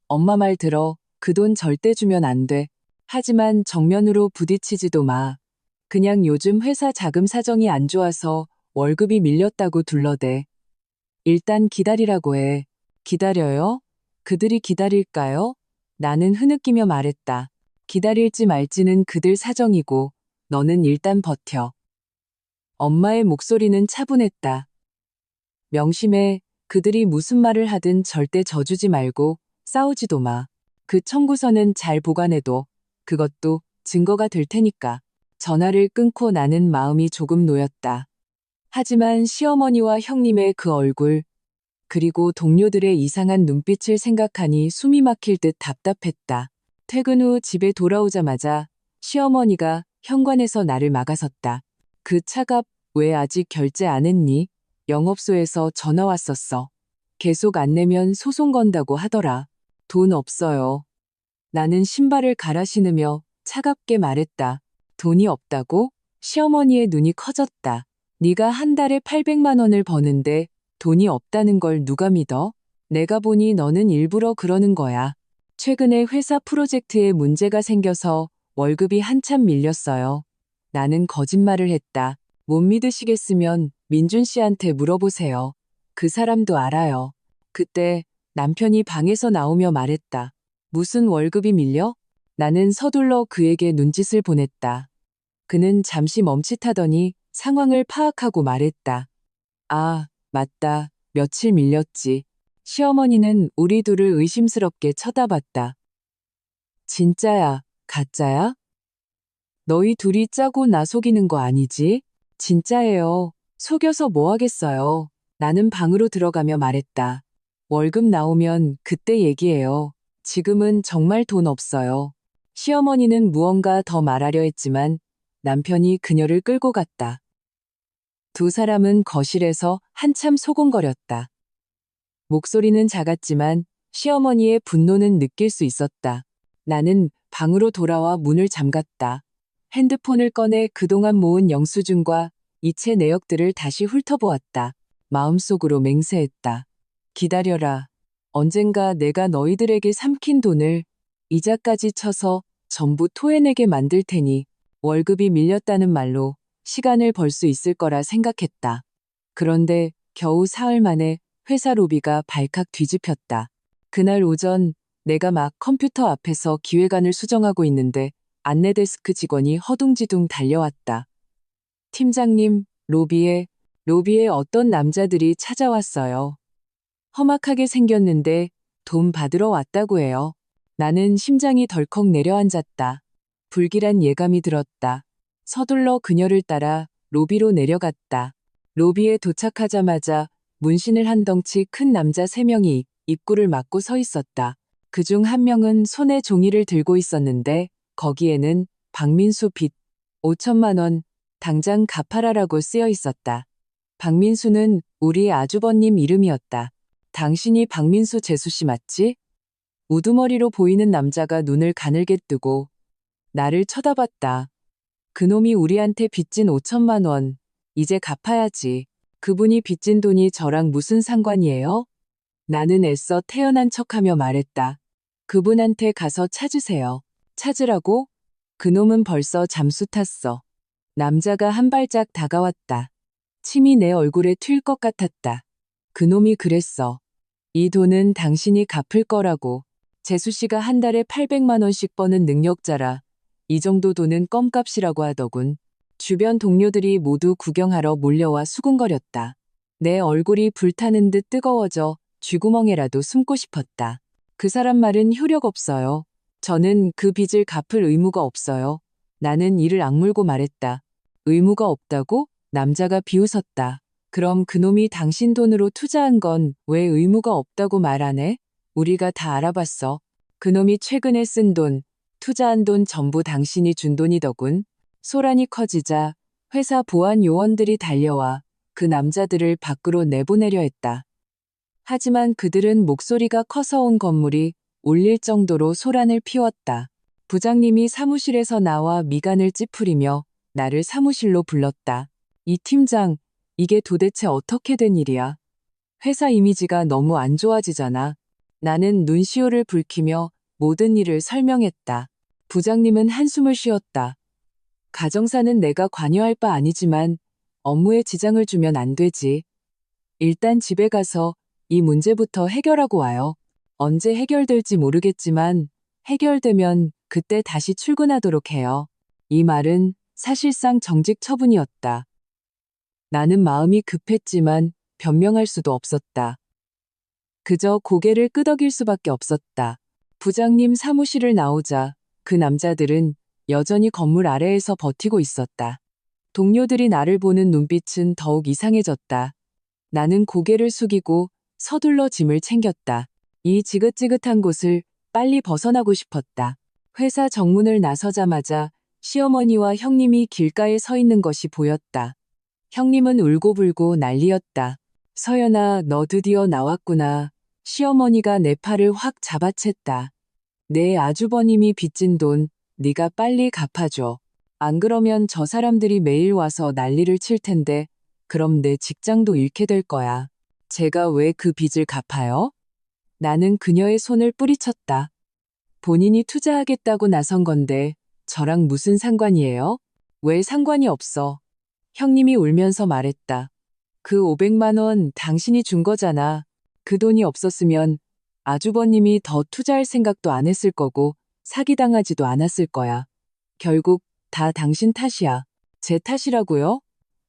엄마 말 들어. 그 돈 절대 주면 안 돼. 하지만 정면으로 부딪히지도 마. 그냥 요즘 회사 자금 사정이 안 좋아서 월급이 밀렸다고 둘러대. 일단 기다리라고 해. 기다려요? 그들이 기다릴까요? 나는 흐느끼며 말했다. 기다릴지 말지는 그들 사정이고 너는 일단 버텨. 엄마의 목소리는 차분했다. 명심해. 그들이 무슨 말을 하든 절대 져주지 말고 싸우지도 마. 그 청구서는 잘 보관해둬. 그것도 증거가 될 테니까. 전화를 끊고 나는 마음이 조금 놓였다. 하지만 시어머니와 형님의 그 얼굴, 그리고 동료들의 이상한 눈빛을 생각하니 숨이 막힐 듯 답답했다. 퇴근 후 집에 돌아오자마자 시어머니가 현관에서 나를 막아섰다. 그 차값 왜 아직 결제 안 했니? 영업소에서 전화 왔었어. 계속 안 내면 소송 건다고 하더라. 돈 없어요. 나는 신발을 갈아 신으며 차갑게 말했다. 돈이 없다고? 시어머니의 눈이 커졌다. 네가 한 달에 800만 원을 버는데 돈이 없다는 걸 누가 믿어? 내가 보니 너는 일부러 그러는 거야. 최근에 회사 프로젝트에 문제가 생겨서 월급이 한참 밀렸어요. 나는 거짓말을 했다. 못 믿으시겠으면 민준 씨한테 물어보세요. 그 사람도 알아요. 그때 남편이 방에서 나오며 말했다. 무슨 월급이 밀려? 나는 서둘러 그에게 눈짓을 보냈다. 그는 잠시 멈칫하더니 상황을 파악하고 말했다. 아, 맞다. 며칠 밀렸지. 시어머니는 우리 둘을 의심스럽게 쳐다봤다. 진짜야, 가짜야? 너희 둘이 짜고 나 속이는 거 아니지? 진짜예요. 속여서 뭐 하겠어요. 나는 방으로 들어가며 말했다. 월급 나오면 그때 얘기해요. 지금은 정말 돈 없어요. 시어머니는 무언가 더 말하려 했지만 남편이 그녀를 끌고 갔다. 두 사람은 거실에서 한참 소곤거렸다. 목소리는 작았지만 시어머니의 분노는 느낄 수 있었다. 나는 방으로 돌아와 문을 잠갔다. 핸드폰을 꺼내 그동안 모은 영수증과 이체 내역들을 다시 훑어보았다. 마음속으로 맹세했다. 기다려라. 언젠가 내가 너희들에게 삼킨 돈을 이자까지 쳐서 전부 토해내게 만들 테니 월급이 밀렸다는 말로 시간을 벌 수 있을 거라 생각했다. 그런데 겨우 사흘 만에 회사 로비가 발칵 뒤집혔다. 그날 오전 내가 막 컴퓨터 앞에서 기획안을 수정하고 있는데 안내데스크 직원이 허둥지둥 달려왔다. 팀장님, 로비에 어떤 남자들이 찾아왔어요. 험악하게 생겼는데 돈 받으러 왔다고 해요. 나는 심장이 덜컥 내려앉았다. 불길한 예감이 들었다. 서둘러 그녀를 따라 로비로 내려갔다. 로비에 도착하자마자 문신을 한 덩치 큰 남자 3명이 입구를 막고 서 있었다. 그중 한 명은 손에 종이를 들고 있었는데 거기에는 박민수 빚 5천만 원 당장 갚아라라고 쓰여 있었다. 박민수는 우리 아주버님 이름이었다. 당신이 박민수 재수씨 맞지? 우두머리로 보이는 남자가 눈을 가늘게 뜨고 나를 쳐다봤다. 그놈이 우리한테 빚진 5천만 원. 이제 갚아야지. 그분이 빚진 돈이 저랑 무슨 상관이에요? 나는 애써 태연한 척하며 말했다. 그분한테 가서 찾으세요. 찾으라고? 그놈은 벌써 잠수 탔어. 남자가 한 발짝 다가왔다. 침이 내 얼굴에 튈 것 같았다. 그놈이 그랬어. 이 돈은 당신이 갚을 거라고. 재수씨가 한 달에 800만 원씩 버는 능력자라. 이 정도 돈은 껌값이라고 하더군. 주변 동료들이 모두 구경하러 몰려와 수군거렸다. 내 얼굴이 불타는 듯 뜨거워져 쥐구멍에라도 숨고 싶었다. 그 사람 말은 효력 없어요. 저는 그 빚을 갚을 의무가 없어요. 나는 이를 악물고 말했다. 의무가 없다고? 남자가 비웃었다. 그럼 그놈이 당신 돈으로 투자한 건 왜 의무가 없다고 말 안 해? 우리가 다 알아봤어. 그놈이 최근에 쓴 돈, 투자한 돈 전부 당신이 준 돈이더군. 소란이 커지자 회사 보안 요원들이 달려와 그 남자들을 밖으로 내보내려 했다. 하지만 그들은 목소리가 커서 온 건물이 울릴 정도로 소란을 피웠다. 부장님이 사무실에서 나와 미간을 찌푸리며 나를 사무실로 불렀다. 이 팀장, 이게 도대체 어떻게 된 일이야? 회사 이미지가 너무 안 좋아지잖아. 나는 눈시울을 붉히며 모든 일을 설명했다. 부장님은 한숨을 쉬었다. 가정사는 내가 관여할 바 아니지만 업무에 지장을 주면 안 되지. 일단 집에 가서 이 문제부터 해결하고 와요. 언제 해결될지 모르겠지만 해결되면 그때 다시 출근하도록 해요. 이 말은 사실상 정직 처분이었다. 나는 마음이 급했지만 변명할 수도 없었다. 그저 고개를 끄덕일 수밖에 없었다. 부장님 사무실을 나오자 그 남자들은 여전히 건물 아래에서 버티고 있었다. 동료들이 나를 보는 눈빛은 더욱 이상해졌다. 나는 고개를 숙이고 서둘러 짐을 챙겼다. 이 지긋지긋한 곳을 빨리 벗어나고 싶었다. 회사 정문을 나서자마자 시어머니와 형님이 길가에 서 있는 것이 보였다. 형님은 울고불고 난리였다. 서연아, 너 드디어 나왔구나. 시어머니가 내 팔을 확 잡아챘다. 내 아주버님이 빚진 돈 네가 빨리 갚아줘. 안 그러면 저 사람들이 매일 와서 난리를 칠 텐데 그럼 내 직장도 잃게 될 거야. 제가 왜 그 빚을 갚아요? 나는 그녀의 손을 뿌리쳤다. 본인이 투자하겠다고 나선 건데 저랑 무슨 상관이에요? 왜 상관이 없어? 형님이 울면서 말했다. 그 500만 원 당신이 준 거잖아. 그 돈이 없었으면 아주버님이 더 투자할 생각도 안 했을 거고 사기당하지도 않았을 거야. 결국 다 당신 탓이야. 제 탓이라고요?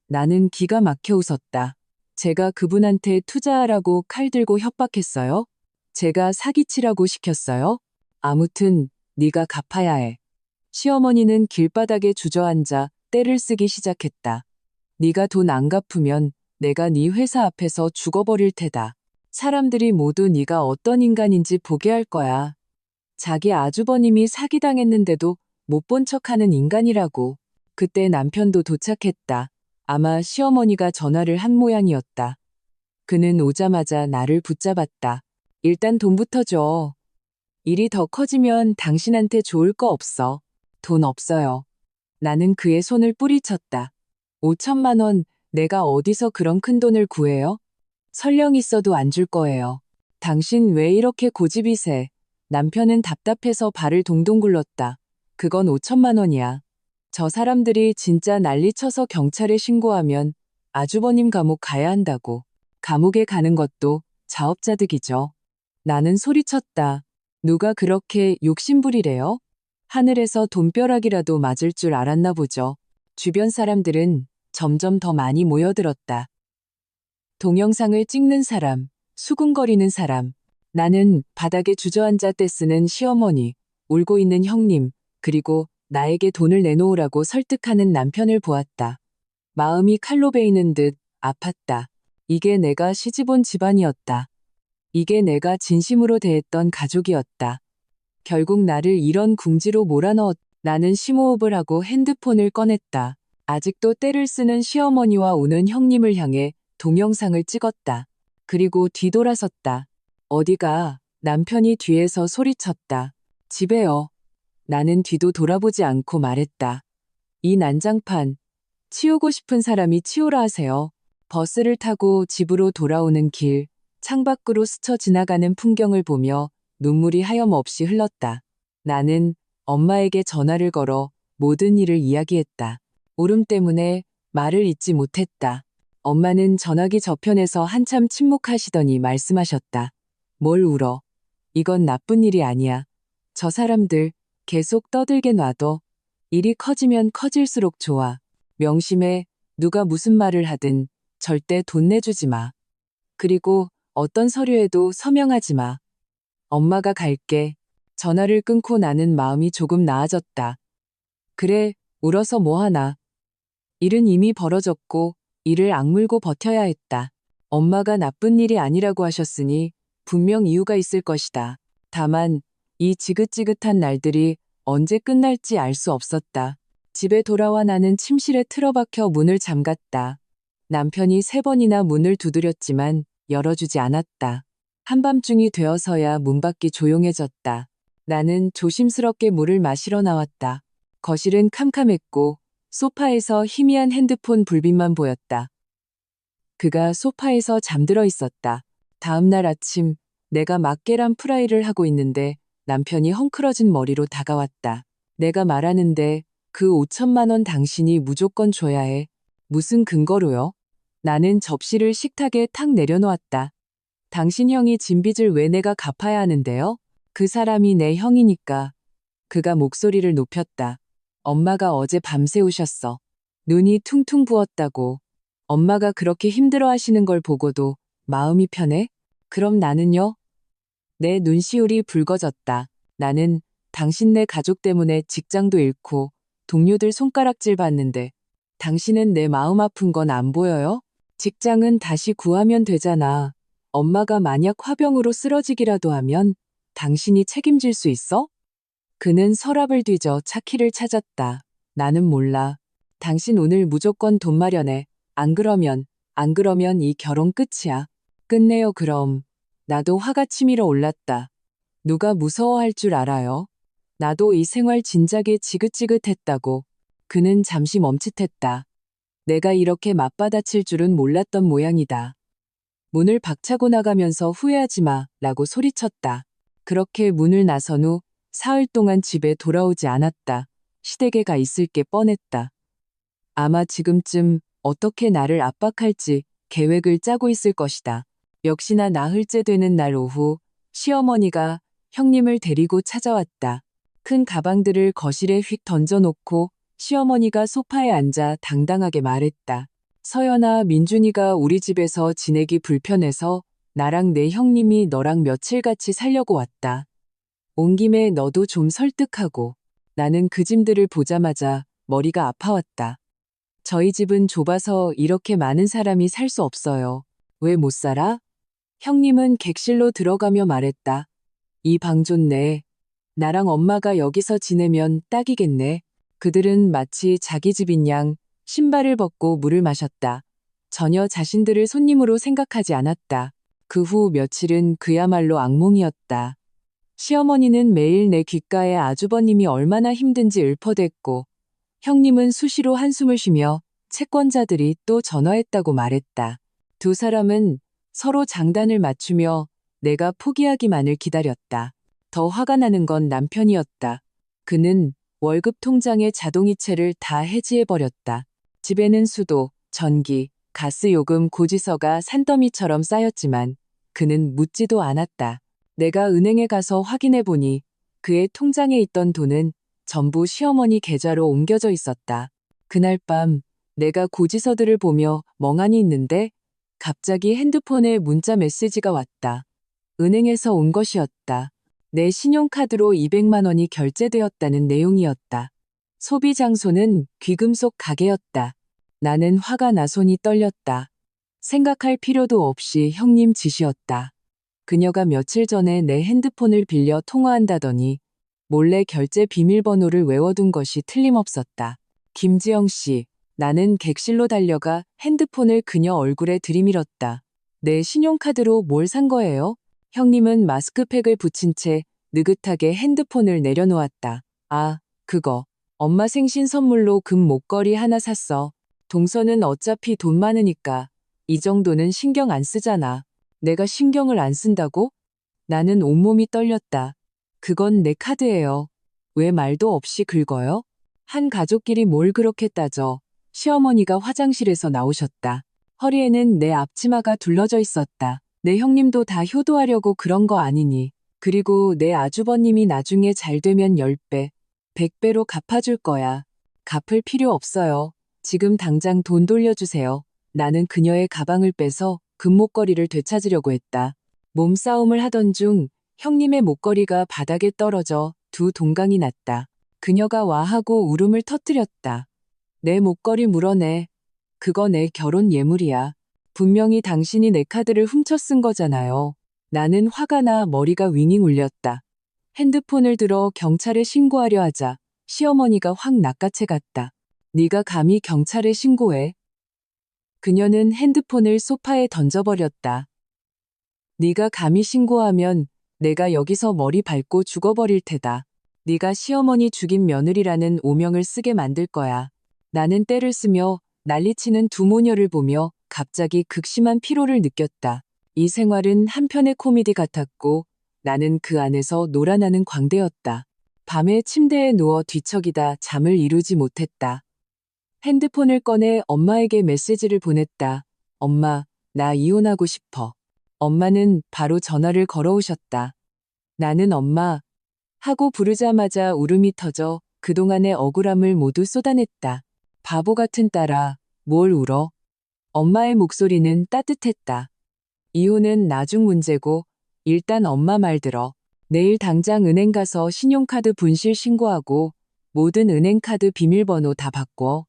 나는 기가 막혀 웃었다. 제가 그분한테 투자하라고 칼 들고 협박했어요? 제가 사기치라고 시켰어요? 아무튼 네가 갚아야 해. 시어머니는 길바닥에 주저앉아 떼를 쓰기 시작했다. 네가 돈 안 갚으면 내가 네 회사 앞에서 죽어버릴 테다. 사람들이 모두 네가 어떤 인간인지 보게 할 거야. 자기 아주버님이 사기당했는데도 못 본 척하는 인간이라고. 그때 남편도 도착했다. 아마 시어머니가 전화를 한 모양이었다. 그는 오자마자 나를 붙잡았다. 일단 돈부터 줘. 일이 더 커지면 당신한테 좋을 거 없어. 돈 없어요. 나는 그의 손을 뿌리쳤다. 5천만 원, 내가 어디서 그런 큰 돈을 구해요? 설령 있어도 안 줄 거예요. 당신 왜 이렇게 고집이 세? 남편은 답답해서 발을 동동 굴렀다. 그건 5천만 원이야. 저 사람들이 진짜 난리쳐서 경찰에 신고하면 아주버님 감옥 가야 한다고. 감옥에 가는 것도 자업자득이죠. 나는 소리쳤다. 누가 그렇게 욕심부리래요? 하늘에서 돈벼락이라도 맞을 줄 알았나 보죠. 주변 사람들은 점점 더 많이 모여들었다. 동영상을 찍는 사람, 수군거리는 사람, 나는 바닥에 주저앉아 떼쓰는 시어머니, 울고 있는 형님, 그리고 나에게 돈을 내놓으라고 설득하는 남편을 보았다. 마음이 칼로 베이는 듯 아팠다. 이게 내가 시집온 집안이었다. 이게 내가 진심으로 대했던 가족이었다. 결국 나를 이런 궁지로 몰아넣었다. 나는 심호흡을 하고 핸드폰을 꺼냈다. 아직도 떼를 쓰는 시어머니와 우는 형님을 향해 동영상을 찍었다. 그리고 뒤돌아섰다. 어디가? 남편이 뒤에서 소리쳤다. 집에요. 나는 뒤도 돌아보지 않고 말했다. 이 난장판, 치우고 싶은 사람이 치우라 하세요. 버스를 타고 집으로 돌아오는 길, 창밖으로 스쳐 지나가는 풍경을 보며 눈물이 하염없이 흘렀다. 나는 엄마에게 전화를 걸어 모든 일을 이야기했다. 울음 때문에 말을 잇지 못했다. 엄마는 전화기 저편에서 한참 침묵하시더니 말씀하셨다. 뭘 울어? 이건 나쁜 일이 아니야. 저 사람들 계속 떠들게 놔둬. 일이 커지면 커질수록 좋아. 명심해. 누가 무슨 말을 하든 절대 돈 내주지 마. 그리고 어떤 서류에도 서명하지 마. 엄마가 갈게. 전화를 끊고 나는 마음이 조금 나아졌다. 그래, 울어서 뭐하나. 일은 이미 벌어졌고 이를 악물고 버텨야 했다. 엄마가 나쁜 일이 아니라고 하셨으니 분명 이유가 있을 것이다. 다만 이 지긋지긋한 날들이 언제 끝날지 알 수 없었다. 집에 돌아와 나는 침실에 틀어박혀 문을 잠갔다. 남편이 3번이나 문을 두드렸지만 열어주지 않았다. 한밤중이 되어서야 문밖이 조용해졌다. 나는 조심스럽게 물을 마시러 나왔다. 거실은 캄캄했고 소파에서 희미한 핸드폰 불빛만 보였다. 그가 소파에서 잠들어 있었다. 다음 날 아침 내가 막 계란 프라이를 하고 있는데 남편이 헝클어진 머리로 다가왔다. 내가 말하는데 그 5천만 원 당신이 무조건 줘야 해. 무슨 근거로요? 나는 접시를 식탁에 탁 내려놓았다. 당신 형이 진 빚을 왜 내가 갚아야 하는데요? 그 사람이 내 형이니까. 그가 목소리를 높였다. 엄마가 어제 밤새 우셨어. 눈이 퉁퉁 부었다고. 엄마가 그렇게 힘들어 하시는 걸 보고도 마음이 편해? 그럼 나는요? 내 눈시울이 붉어졌다. 나는 당신네 가족 때문에 직장도 잃고 동료들 손가락질 받는데 당신은 내 마음 아픈 건 안 보여요? 직장은 다시 구하면 되잖아. 엄마가 만약 화병으로 쓰러지기라도 하면 당신이 책임질 수 있어? 그는 서랍을 뒤져 차키를 찾았다. 나는 몰라. 당신 오늘 무조건 돈 마련해. 안 그러면 이 결혼 끝이야. 끝내요 그럼. 나도 화가 치밀어 올랐다. 누가 무서워할 줄 알아요? 나도 이 생활 진작에 지긋지긋했다고. 그는 잠시 멈칫했다. 내가 이렇게 맞받아칠 줄은 몰랐던 모양이다. 문을 박차고 나가면서 후회하지 마 라고 소리쳤다. 그렇게 문을 나선 후 사흘 동안 집에 돌아오지 않았다. 시댁에 가 있을 게 뻔했다. 아마 지금쯤 어떻게 나를 압박할지 계획을 짜고 있을 것이다. 역시나 나흘째 되는 날 오후 시어머니가 형님을 데리고 찾아왔다. 큰 가방들을 거실에 휙 던져놓고 시어머니가 소파에 앉아 당당하게 말했다. 서연아, 민준이가 우리 집에서 지내기 불편해서 나랑 내 형님이 너랑 며칠 같이 살려고 왔다. 온 김에 너도 좀 설득하고. 나는 그 짐들을 보자마자 머리가 아파왔다. 저희 집은 좁아서 이렇게 많은 사람이 살 수 없어요. 왜 못 살아? 형님은 객실로 들어가며 말했다. 이 방 좋네. 나랑 엄마가 여기서 지내면 딱이겠네. 그들은 마치 자기 집인 양 신발을 벗고 물을 마셨다. 전혀 자신들을 손님으로 생각하지 않았다. 그 후 며칠은 그야말로 악몽이었다. 시어머니는 매일 내 귓가에 아주버님이 얼마나 힘든지 읊어댔고 형님은 수시로 한숨을 쉬며 채권자들이 또 전화했다고 말했다. 두 사람은 서로 장단을 맞추며 내가 포기하기만을 기다렸다. 더 화가 나는 건 남편이었다. 그는 월급 통장의 자동이체를 다 해지해버렸다. 집에는 수도, 전기, 가스 요금 고지서가 산더미처럼 쌓였지만 그는 묻지도 않았다. 내가 은행에 가서 확인해 보니 그의 통장에 있던 돈은 전부 시어머니 계좌로 옮겨져 있었다. 그날 밤 내가 고지서들을 보며 멍하니 있는데 갑자기 핸드폰에 문자 메시지가 왔다. 은행에서 온 것이었다. 내 신용카드로 200만 원이 결제되었다는 내용이었다. 소비 장소는 귀금속 가게였다. 나는 화가 나 손이 떨렸다. 생각할 필요도 없이 형님 짓이었다. 그녀가 며칠 전에 내 핸드폰을 빌려 통화한다더니 몰래 결제 비밀번호를 외워둔 것이 틀림없었다. 김지영 씨, 나는 객실로 달려가 핸드폰을 그녀 얼굴에 들이밀었다. 내 신용카드로 뭘 산 거예요? 형님은 마스크팩을 붙인 채 느긋하게 핸드폰을 내려놓았다. 아, 그거. 엄마 생신 선물로 금 목걸이 하나 샀어. 동서는 어차피 돈 많으니까 이 정도는 신경 안 쓰잖아. 내가 신경을 안 쓴다고? 나는 온몸이 떨렸다. 그건 내 카드예요. 왜 말도 없이 긁어요? 한 가족끼리 뭘 그렇게 따져. 시어머니가 화장실에서 나오셨다. 허리에는 내 앞치마가 둘러져 있었다. 내 형님도 다 효도하려고 그런 거 아니니. 그리고 내 아주버님이 나중에 잘 되면 10배, 100배로 갚아줄 거야. 갚을 필요 없어요. 지금 당장 돈 돌려주세요. 나는 그녀의 가방을 빼서 금목걸이를 되찾으려고 했다. 몸싸움을 하던 중 형님의 목걸이가 바닥에 떨어져 두 동강이 났다. 그녀가 와하고 울음을 터뜨렸다. 내 목걸이 물어내. 그거 내 결혼 예물이야. 분명히 당신이 내 카드를 훔쳐 쓴 거잖아요. 나는 화가 나 머리가 윙윙 울렸다. 핸드폰을 들어 경찰에 신고하려 하자 시어머니가 확 낚아채 갔다. 네가 감히 경찰에 신고해? 그녀는 핸드폰을 소파에 던져버렸다. 네가 감히 신고하면 내가 여기서 머리 밟고 죽어버릴 테다. 네가 시어머니 죽인 며느리라는 오명을 쓰게 만들 거야. 나는 떼를 쓰며 난리치는 두 모녀를 보며 갑자기 극심한 피로를 느꼈다. 이 생활은 한편의 코미디 같았고 나는 그 안에서 놀아나는 광대였다. 밤에 침대에 누워 뒤척이다 잠을 이루지 못했다. 핸드폰을 꺼내 엄마에게 메시지를 보냈다. 엄마, 나 이혼하고 싶어. 엄마는 바로 전화를 걸어오셨다. 나는 엄마 하고 부르자마자 울음이 터져 그동안의 억울함을 모두 쏟아냈다. 바보 같은 딸아, 뭘 울어? 엄마의 목소리는 따뜻했다. 이혼은 나중 문제고 일단 엄마 말 들어. 내일 당장 은행 가서 신용카드 분실 신고하고 모든 은행카드 비밀번호 다 바꿔.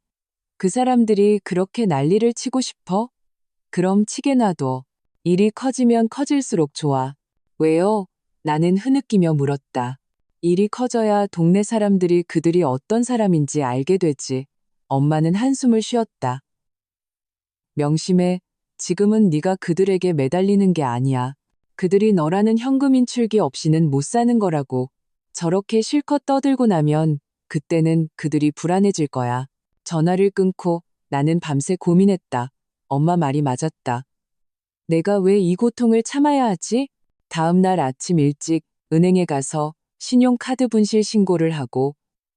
그 사람들이 그렇게 난리를 치고 싶어? 그럼 치게 놔둬. 일이 커지면 커질수록 좋아. 왜요? 나는 흐느끼며 물었다. 일이 커져야 동네 사람들이 그들이 어떤 사람인지 알게 되지. 엄마는 한숨을 쉬었다. 명심해. 지금은 네가 그들에게 매달리는 게 아니야. 그들이 너라는 현금 인출기 없이는 못 사는 거라고. 저렇게 실컷 떠들고 나면 그때는 그들이 불안해질 거야. 전화를 끊고 나는 밤새 고민했다. 엄마 말이 맞았다. 내가 왜 이 고통을 참아야 하지? 다음 날 아침 일찍 은행에 가서 신용카드 분실 신고를 하고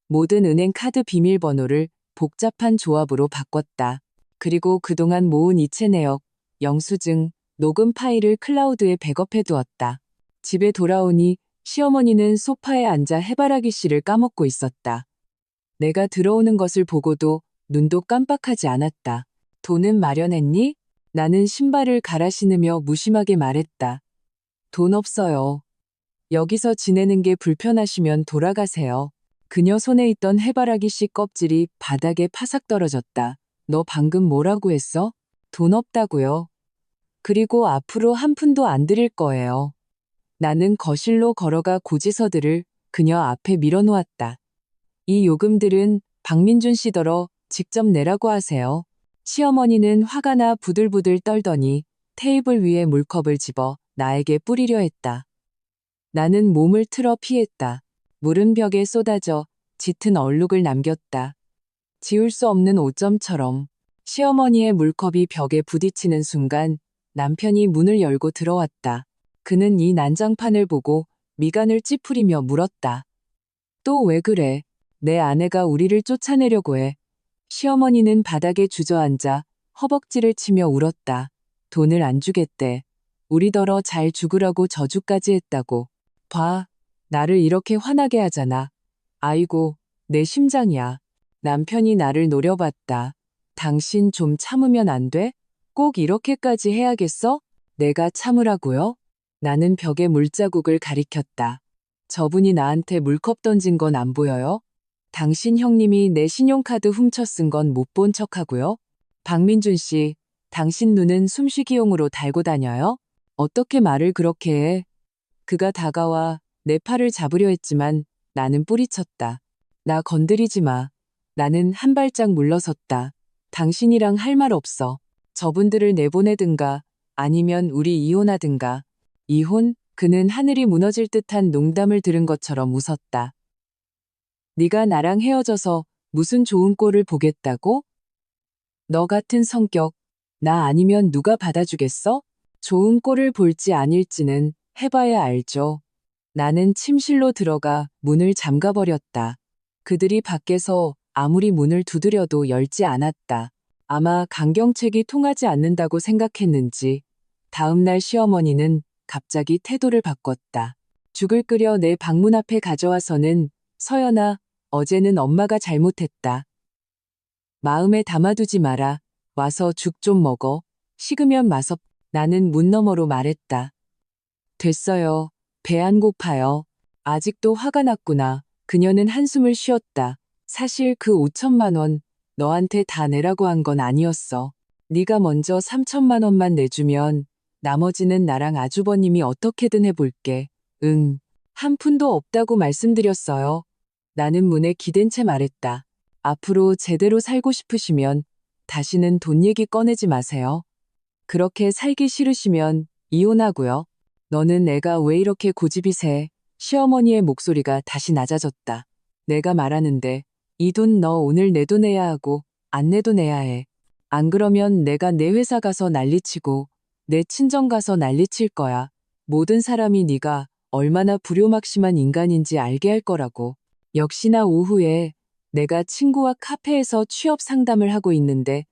모든 은행 카드 비밀번호를 복잡한 조합으로 바꿨다. 그리고 그동안 모은 이체 내역, 영수증, 녹음 파일을 클라우드에 백업해 두었다. 집에 돌아오니 시어머니는 소파에 앉아 해바라기 씨를 까먹고 있었다. 내가 들어오는 것을 보고도 눈도 깜빡하지 않았다. 돈은 마련했니? 나는 신발을 갈아 신으며 무심하게 말했다. 돈 없어요. 여기서 지내는 게 불편하시면 돌아가세요. 그녀 손에 있던 해바라기 씨 껍질이 바닥에 파삭 떨어졌다. 너 방금 뭐라고 했어? 돈 없다고요. 그리고 앞으로 한 푼도 안 드릴 거예요. 나는 거실로 걸어가 고지서들을 그녀 앞에 밀어놓았다. 이 요금들은 박민준 씨더러 직접 내라고 하세요. 시어머니는 화가 나 부들부들 떨더니 테이블 위에 물컵을 집어 나에게 뿌리려 했다. 나는 몸을 틀어 피했다. 물은 벽에 쏟아져 짙은 얼룩을 남겼다. 지울 수 없는 오점처럼. 시어머니의 물컵이 벽에 부딪히는 순간 남편이 문을 열고 들어왔다. 그는 이 난장판을 보고 미간을 찌푸리며 물었다. 또 왜 그래? 내 아내가 우리를 쫓아내려고 해. 시어머니는 바닥에 주저앉아 허벅지를 치며 울었다. 돈을 안 주겠대. 우리더러 잘 죽으라고 저주까지 했다고. 봐, 나를 이렇게 화나게 하잖아. 아이고, 내 심장이야. 남편이 나를 노려봤다. 당신 좀 참으면 안 돼? 꼭 이렇게까지 해야겠어? 내가 참으라고요? 나는 벽에 물자국을 가리켰다. 저분이 나한테 물컵 던진 건 안 보여요? 당신 형님이 내 신용카드 훔쳐 쓴 건 못 본 척하고요? 박민준 씨, 당신 눈은 숨쉬기용으로 달고 다녀요? 어떻게 말을 그렇게 해? 그가 다가와 내 팔을 잡으려 했지만 나는 뿌리쳤다. 나 건드리지 마. 나는 한 발짝 물러섰다. 당신이랑 할 말 없어. 저분들을 내보내든가 아니면 우리 이혼하든가. 이혼? 그는 하늘이 무너질 듯한 농담을 들은 것처럼 웃었다. 네가 나랑 헤어져서 무슨 좋은 꼴을 보겠다고? 너 같은 성격, 나 아니면 누가 받아주겠어? 좋은 꼴을 볼지 아닐지는 해봐야 알죠. 나는 침실로 들어가 문을 잠가버렸다. 그들이 밖에서 아무리 문을 두드려도 열지 않았다. 아마 강경책이 통하지 않는다고 생각했는지 다음날 시어머니는 갑자기 태도를 바꿨다. 죽을 끓여 내 방문 앞에 가져와서는 서연아, 어제는 엄마가 잘못했다. 마음에 담아두지 마라. 와서 죽 좀 먹어. 식으면 마서. 나는 문 너머로 말했다. 됐어요. 배 안 고파요. 아직도 화가 났구나. 그녀는 한숨을 쉬었다. 사실 그 5천만 원 너한테 다 내라고 한 건 아니었어. 네가 먼저 3천만 원만 내주면 나머지는 나랑 아주버님이 어떻게든 해볼게. 응. 한 푼도 없다고 말씀드렸어요. 나는 문에 기댄 채 말했다. 앞으로 제대로 살고 싶으시면 다시는 돈 얘기 꺼내지 마세요. 그렇게 살기 싫으시면 이혼하고요. 너는 애가 왜 이렇게 고집이 세? 시어머니의 목소리가 다시 낮아졌다. 내가 말하는데 이 돈 너 오늘 내도 내야 하고 안 내도 내야 해. 안 그러면 내가 내 회사 가서 난리치고 내 친정 가서 난리칠 거야. 모든 사람이 네가 얼마나 불효막심한 인간인지 알게 할 거라고. 역시나 오후에 내가 친구와 카페에서 취업 상담을 하고 있는데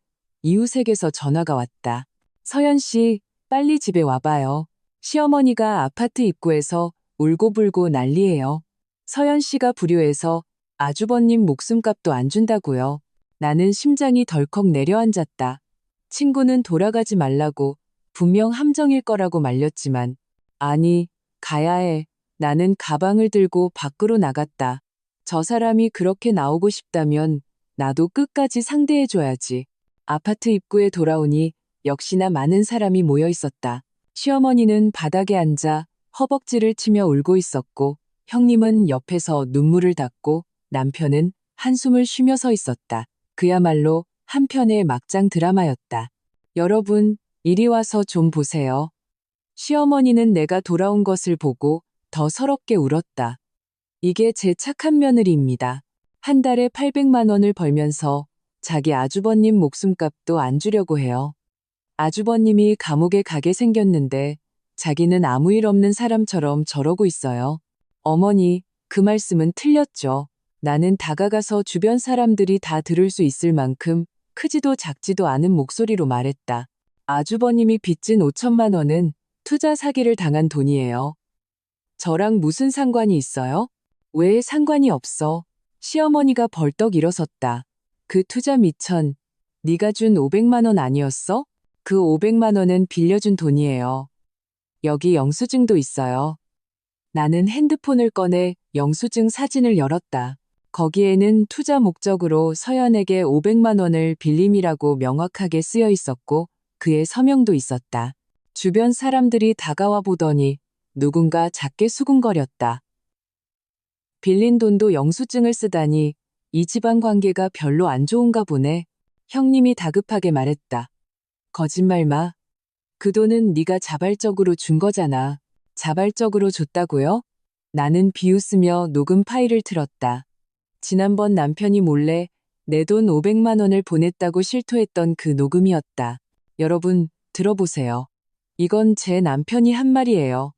이웃에게서 전화가 왔다. 서연 씨, 빨리 집에 와봐요. 시어머니가 아파트 입구에서 울고불고 난리예요. 서연 씨가 불효해서 아주버님 목숨값도 안 준다고요. 나는 심장이 덜컥 내려앉았다. 친구는 돌아가지 말라고 분명 함정일 거라고 말렸지만 아니, 가야 해. 나는 가방을 들고 밖으로 나갔다. 저 사람이 그렇게 나오고 싶다면 나도 끝까지 상대해줘야지. 아파트 입구에 돌아오니 역시나 많은 사람이 모여 있었다. 시어머니는 바닥에 앉아 허벅지를 치며 울고 있었고 형님은 옆에서 눈물을 닦고 남편은 한숨을 쉬며 서 있었다. 그야말로 한편의 막장 드라마였다. 여러분, 이리 와서 좀 보세요. 시어머니는 내가 돌아온 것을 보고 더 서럽게 울었다. 이게 제 착한 며느리입니다. 한 달에 800만 원을 벌면서 자기 아주버님 목숨값도 안 주려고 해요. 아주버님이 감옥에 가게 생겼는데 자기는 아무 일 없는 사람처럼 저러고 있어요. 어머니, 그 말씀은 틀렸죠. 나는 다가가서 주변 사람들이 다 들을 수 있을 만큼 크지도 작지도 않은 목소리로 말했다. 아주버님이 빚진 5천만 원은 투자 사기를 당한 돈이에요. 저랑 무슨 상관이 있어요? 왜 상관이 없어? 시어머니가 벌떡 일어섰다. 그 투자 미천, 네가 준 500만 원 아니었어? 그 500만 원은 빌려준 돈이에요. 여기 영수증도 있어요. 나는 핸드폰을 꺼내 영수증 사진을 열었다. 거기에는 투자 목적으로 서연에게 500만 원을 빌림이라고 명확하게 쓰여 있었고 그의 서명도 있었다. 주변 사람들이 다가와 보더니 누군가 작게 수군거렸다. 빌린 돈도 영수증을 쓰다니 이 집안 관계가 별로 안 좋은가 보네. 형님이 다급하게 말했다. 거짓말 마. 그 돈은 네가 자발적으로 준 거잖아. 자발적으로 줬다고요? 나는 비웃으며 녹음 파일을 틀었다. 지난번 남편이 몰래 내 돈 500만 원을 보냈다고 실토했던 그 녹음이었다. 여러분, 들어보세요. 이건 제 남편이 한 말이에요.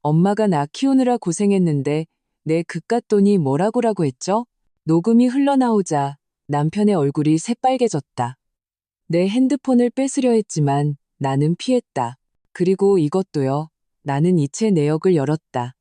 엄마가 나 키우느라 고생했는데 내 그깟 돈이 뭐라고라고 했죠? 녹음이 흘러나오자 남편의 얼굴이 새빨개졌다. 내 핸드폰을 뺏으려 했지만 나는 피했다. 그리고 이것도요. 나는 이체 내역을 열었다.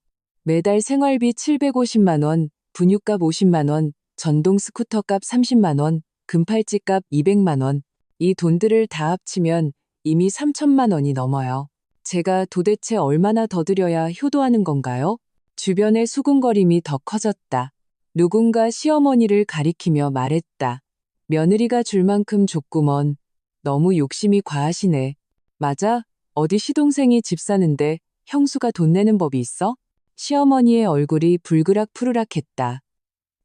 매달 생활비 750만 원, 분유값 50만 원, 전동 스쿠터값 30만 원, 금팔찌값 200만 원. 이 돈들을 다 합치면 이미 3천만 원이 넘어요. 제가 도대체 얼마나 더 드려야 효도하는 건가요? 주변의 수군거림이 더 커졌다. 누군가 시어머니를 가리키며 말했다. 며느리가 줄 만큼 줬구먼. 너무 욕심이 과하시네. 맞아? 어디 시동생이 집 사는데 형수가 돈 내는 법이 있어? 시어머니의 얼굴이 불그락푸르락했다.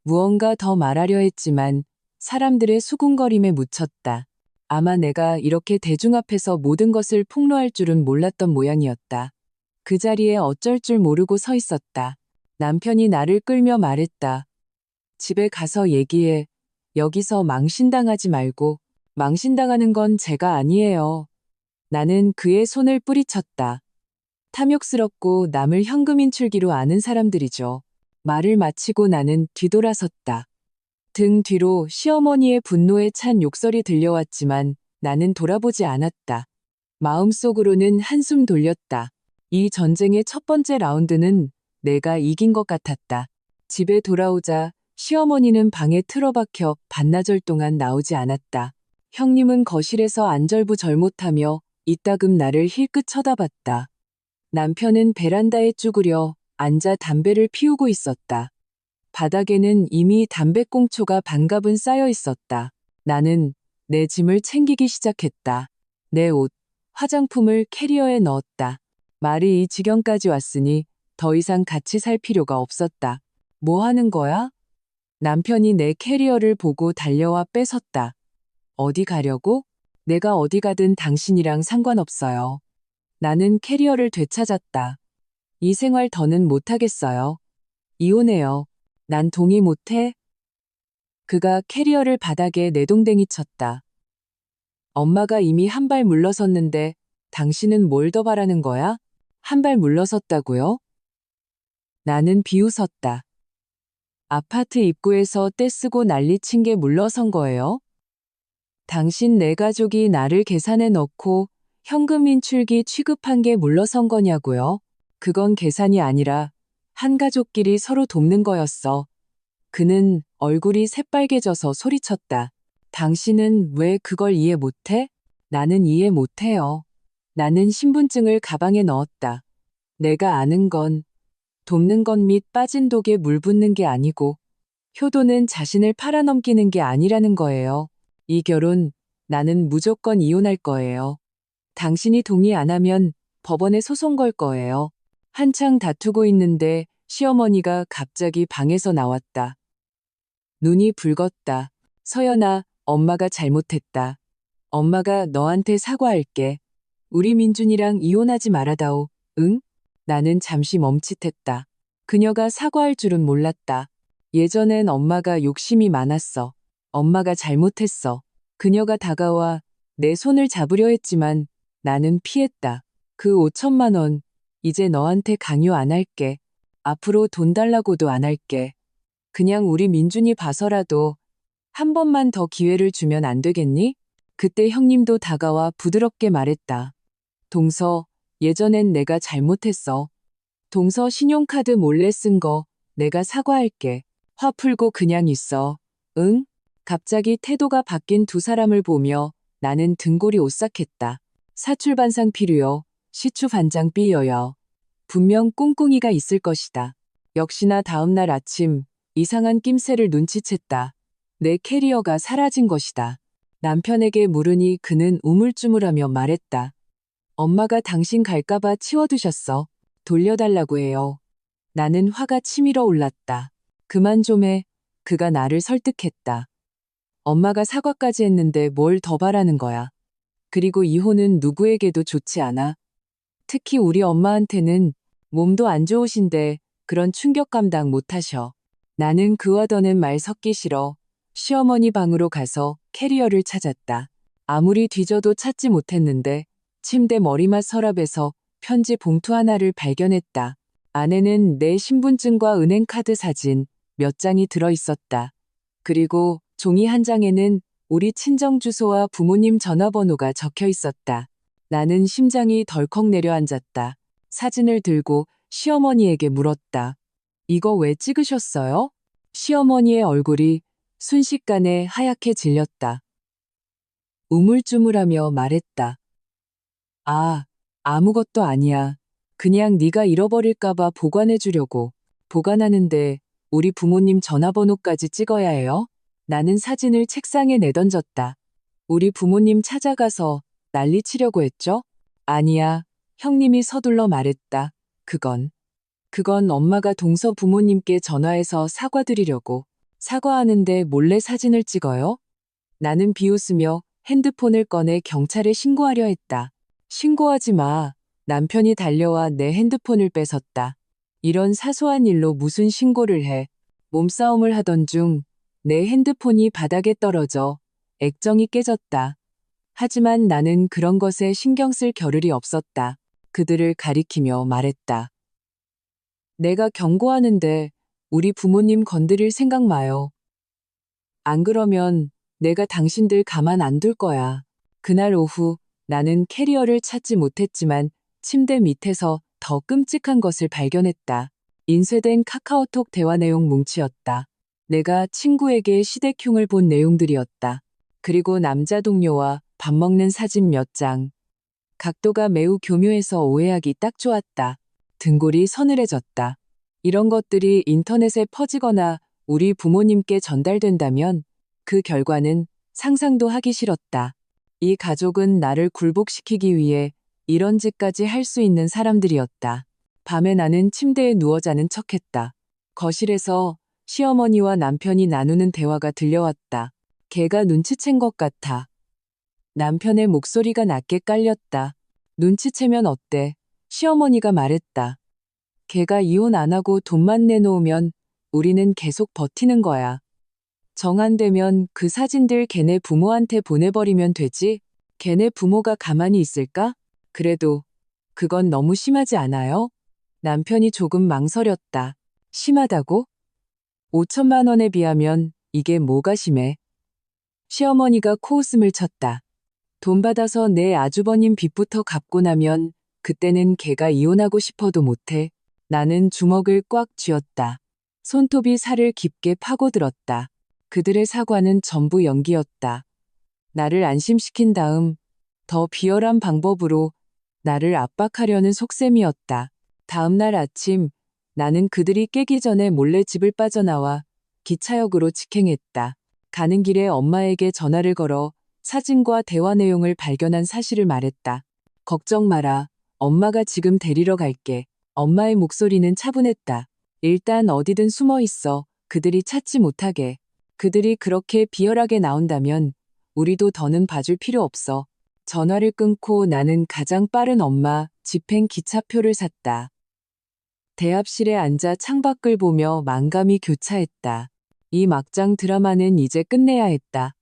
무언가 더 말하려 했지만 사람들의 수군거림에 묻혔다. 아마 내가 이렇게 대중 앞에서 모든 것을 폭로할 줄은 몰랐던 모양이었다. 그 자리에 어쩔 줄 모르고 서 있었다. 남편이 나를 끌며 말했다. 집에 가서 얘기해. 여기서 망신당하지 말고. 망신당하는 건 제가 아니에요. 나는 그의 손을 뿌리쳤다. 탐욕스럽고 남을 현금 인출기로 아는 사람들이죠. 말을 마치고 나는 뒤돌아섰다. 등 뒤로 시어머니의 분노에 찬 욕설이 들려왔지만 나는 돌아보지 않았다. 마음속으로는 한숨 돌렸다. 이 전쟁의 첫 번째 라운드는 내가 이긴 것 같았다. 집에 돌아오자 시어머니는 방에 틀어박혀 반나절 동안 나오지 않았다. 형님은 거실에서 안절부절못하며 이따금 나를 힐끗 쳐다봤다. 남편은 베란다에 쭈그려 앉아 담배를 피우고 있었다. 바닥에는 이미 담배꽁초가 반갑은 쌓여 있었다. 나는 내 짐을 챙기기 시작했다. 내 옷, 화장품을 캐리어에 넣었다. 말이 이 지경까지 왔으니 더 이상 같이 살 필요가 없었다. 뭐 하는 거야? 남편이 내 캐리어를 보고 달려와 뺏었다. 어디 가려고? 내가 어디 가든 당신이랑 상관없어요. 나는 캐리어를 되찾았다. 이 생활 더는 못하겠어요. 이혼해요. 난 동의 못해? 그가 캐리어를 바닥에 내동댕이 쳤다. 엄마가 이미 한 발 물러섰는데 당신은 뭘 더 바라는 거야? 한 발 물러섰다고요? 나는 비웃었다. 아파트 입구에서 떼쓰고 난리친 게 물러선 거예요? 당신 내 가족이 나를 계산에 넣고 현금 인출기 취급한 게 물러선 거냐고요? 그건 계산이 아니라 한 가족끼리 서로 돕는 거였어. 그는 얼굴이 새빨개져서 소리쳤다. 당신은 왜 그걸 이해 못해? 나는 이해 못해요. 나는 신분증을 가방에 넣었다. 내가 아는 건 돕는 것 및 빠진 독에 물 붓는 게 아니고 효도는 자신을 팔아넘기는 게 아니라는 거예요. 이 결혼 나는 무조건 이혼할 거예요. 당신이 동의 안 하면 법원에 소송 걸 거예요. 한창 다투고 있는데 시어머니가 갑자기 방에서 나왔다. 눈이 붉었다. 서연아, 엄마가 잘못했다. 엄마가 너한테 사과할게. 우리 민준이랑 이혼하지 말아다오. 응? 나는 잠시 멈칫했다. 그녀가 사과할 줄은 몰랐다. 예전엔 엄마가 욕심이 많았어. 엄마가 잘못했어. 그녀가 다가와 내 손을 잡으려 했지만 나는 피했다. 그 5천만 원, 이제 너한테 강요 안 할게. 앞으로 돈 달라고도 안 할게. 그냥 우리 민준이 봐서라도 한 번만 더 기회를 주면 안 되겠니? 그때 형님도 다가와 부드럽게 말했다. 동서, 예전엔 내가 잘못했어. 동서 신용카드 몰래 쓴 거 내가 사과할게. 화 풀고 그냥 있어. 응? 갑자기 태도가 바뀐 두 사람을 보며 나는 등골이 오싹했다. 사출반상 필요요. 시추반장 삐여요. 분명 꿍꿍이가 있을 것이다. 역시나 다음날 아침 이상한 낌새를 눈치챘다. 내 캐리어가 사라진 것이다. 남편에게 물으니 그는 우물쭈물하며 말했다. 엄마가 당신 갈까봐 치워두셨어. 돌려달라고 해요. 나는 화가 치밀어 올랐다. 그만 좀 해. 그가 나를 설득했다. 엄마가 사과까지 했는데 뭘 더 바라는 거야. 그리고 이혼은 누구에게도 좋지 않아. 특히 우리 엄마한테는 몸도 안 좋으신데 그런 충격 감당 못하셔. 나는 그와 더는 말 섞기 싫어. 시어머니 방으로 가서 캐리어를 찾았다. 아무리 뒤져도 찾지 못했는데 침대 머리맡 서랍에서 편지 봉투 하나를 발견했다. 안에는 내 신분증과 은행카드 사진 몇 장이 들어있었다. 그리고 종이 한 장에는 우리 친정 주소와 부모님 전화번호가 적혀 있었다. 나는 심장이 덜컥 내려앉았다. 사진을 들고 시어머니에게 물었다. 이거 왜 찍으셨어요? 시어머니의 얼굴이 순식간에 하얗게 질렸다. 우물쭈물하며 말했다. 아, 아무것도 아니야. 그냥 네가 잃어버릴까봐 보관해주려고. 보관하는데 우리 부모님 전화번호까지 찍어야 해요? 나는 사진을 책상에 내던졌다. 우리 부모님 찾아가서 난리치려고 했죠? 아니야. 형님이 서둘러 말했다. 그건 엄마가 동서 부모님께 전화해서 사과드리려고. 사과하는데 몰래 사진을 찍어요? 나는 비웃으며 핸드폰을 꺼내 경찰에 신고하려 했다. 신고하지 마. 남편이 달려와 내 핸드폰을 뺏었다. 이런 사소한 일로 무슨 신고를 해. 몸싸움을 하던 중 내 핸드폰이 바닥에 떨어져 액정이 깨졌다. 하지만 나는 그런 것에 신경 쓸 겨를이 없었다. 그들을 가리키며 말했다. 내가 경고하는데 우리 부모님 건드릴 생각 마요. 안 그러면 내가 당신들 가만 안 둘 거야. 그날 오후 나는 캐리어를 찾지 못했지만 침대 밑에서 더 끔찍한 것을 발견했다. 인쇄된 카카오톡 대화 내용 뭉치였다. 내가 친구에게 시댁흉을 본 내용들이었다. 그리고 남자 동료와 밥 먹는 사진 몇 장. 각도가 매우 교묘해서 오해하기 딱 좋았다. 등골이 서늘해졌다. 이런 것들이 인터넷에 퍼지거나 우리 부모님께 전달된다면 그 결과는 상상도 하기 싫었다. 이 가족은 나를 굴복시키기 위해 이런 짓까지 할 수 있는 사람들이었다. 밤에 나는 침대에 누워 자는 척했다. 거실에서 시어머니와 남편이 나누는 대화가 들려왔다. 걔가 눈치챈 것 같아. 남편의 목소리가 낮게 깔렸다. 눈치채면 어때? 시어머니가 말했다. 걔가 이혼 안 하고 돈만 내놓으면 우리는 계속 버티는 거야. 정 안 되면 그 사진들 걔네 부모한테 보내버리면 되지? 걔네 부모가 가만히 있을까? 그래도 그건 너무 심하지 않아요? 남편이 조금 망설였다. 심하다고? 5천만 원에 비하면 이게 뭐가 심해? 시어머니가 코웃음을 쳤다. 돈 받아서 내 아주버님 빚부터 갚고 나면 그때는 걔가 이혼하고 싶어도 못해. 나는 주먹을 꽉 쥐었다. 손톱이 살을 깊게 파고들었다. 그들의 사과는 전부 연기였다. 나를 안심시킨 다음 더 비열한 방법으로 나를 압박하려는 속셈이었다. 다음 날 아침 나는 그들이 깨기 전에 몰래 집을 빠져나와 기차역으로 직행했다. 가는 길에 엄마에게 전화를 걸어 사진과 대화 내용을 발견한 사실을 말했다. 걱정 마라. 엄마가 지금 데리러 갈게. 엄마의 목소리는 차분했다. 일단 어디든 숨어 있어. 그들이 찾지 못하게. 그들이 그렇게 비열하게 나온다면 우리도 더는 봐줄 필요 없어. 전화를 끊고 나는 가장 빠른 엄마 집행 기차표를 샀다. 대합실에 앉아 창밖을 보며 만감이 교차했다. 이 막장 드라마는 이제 끝내야 했다.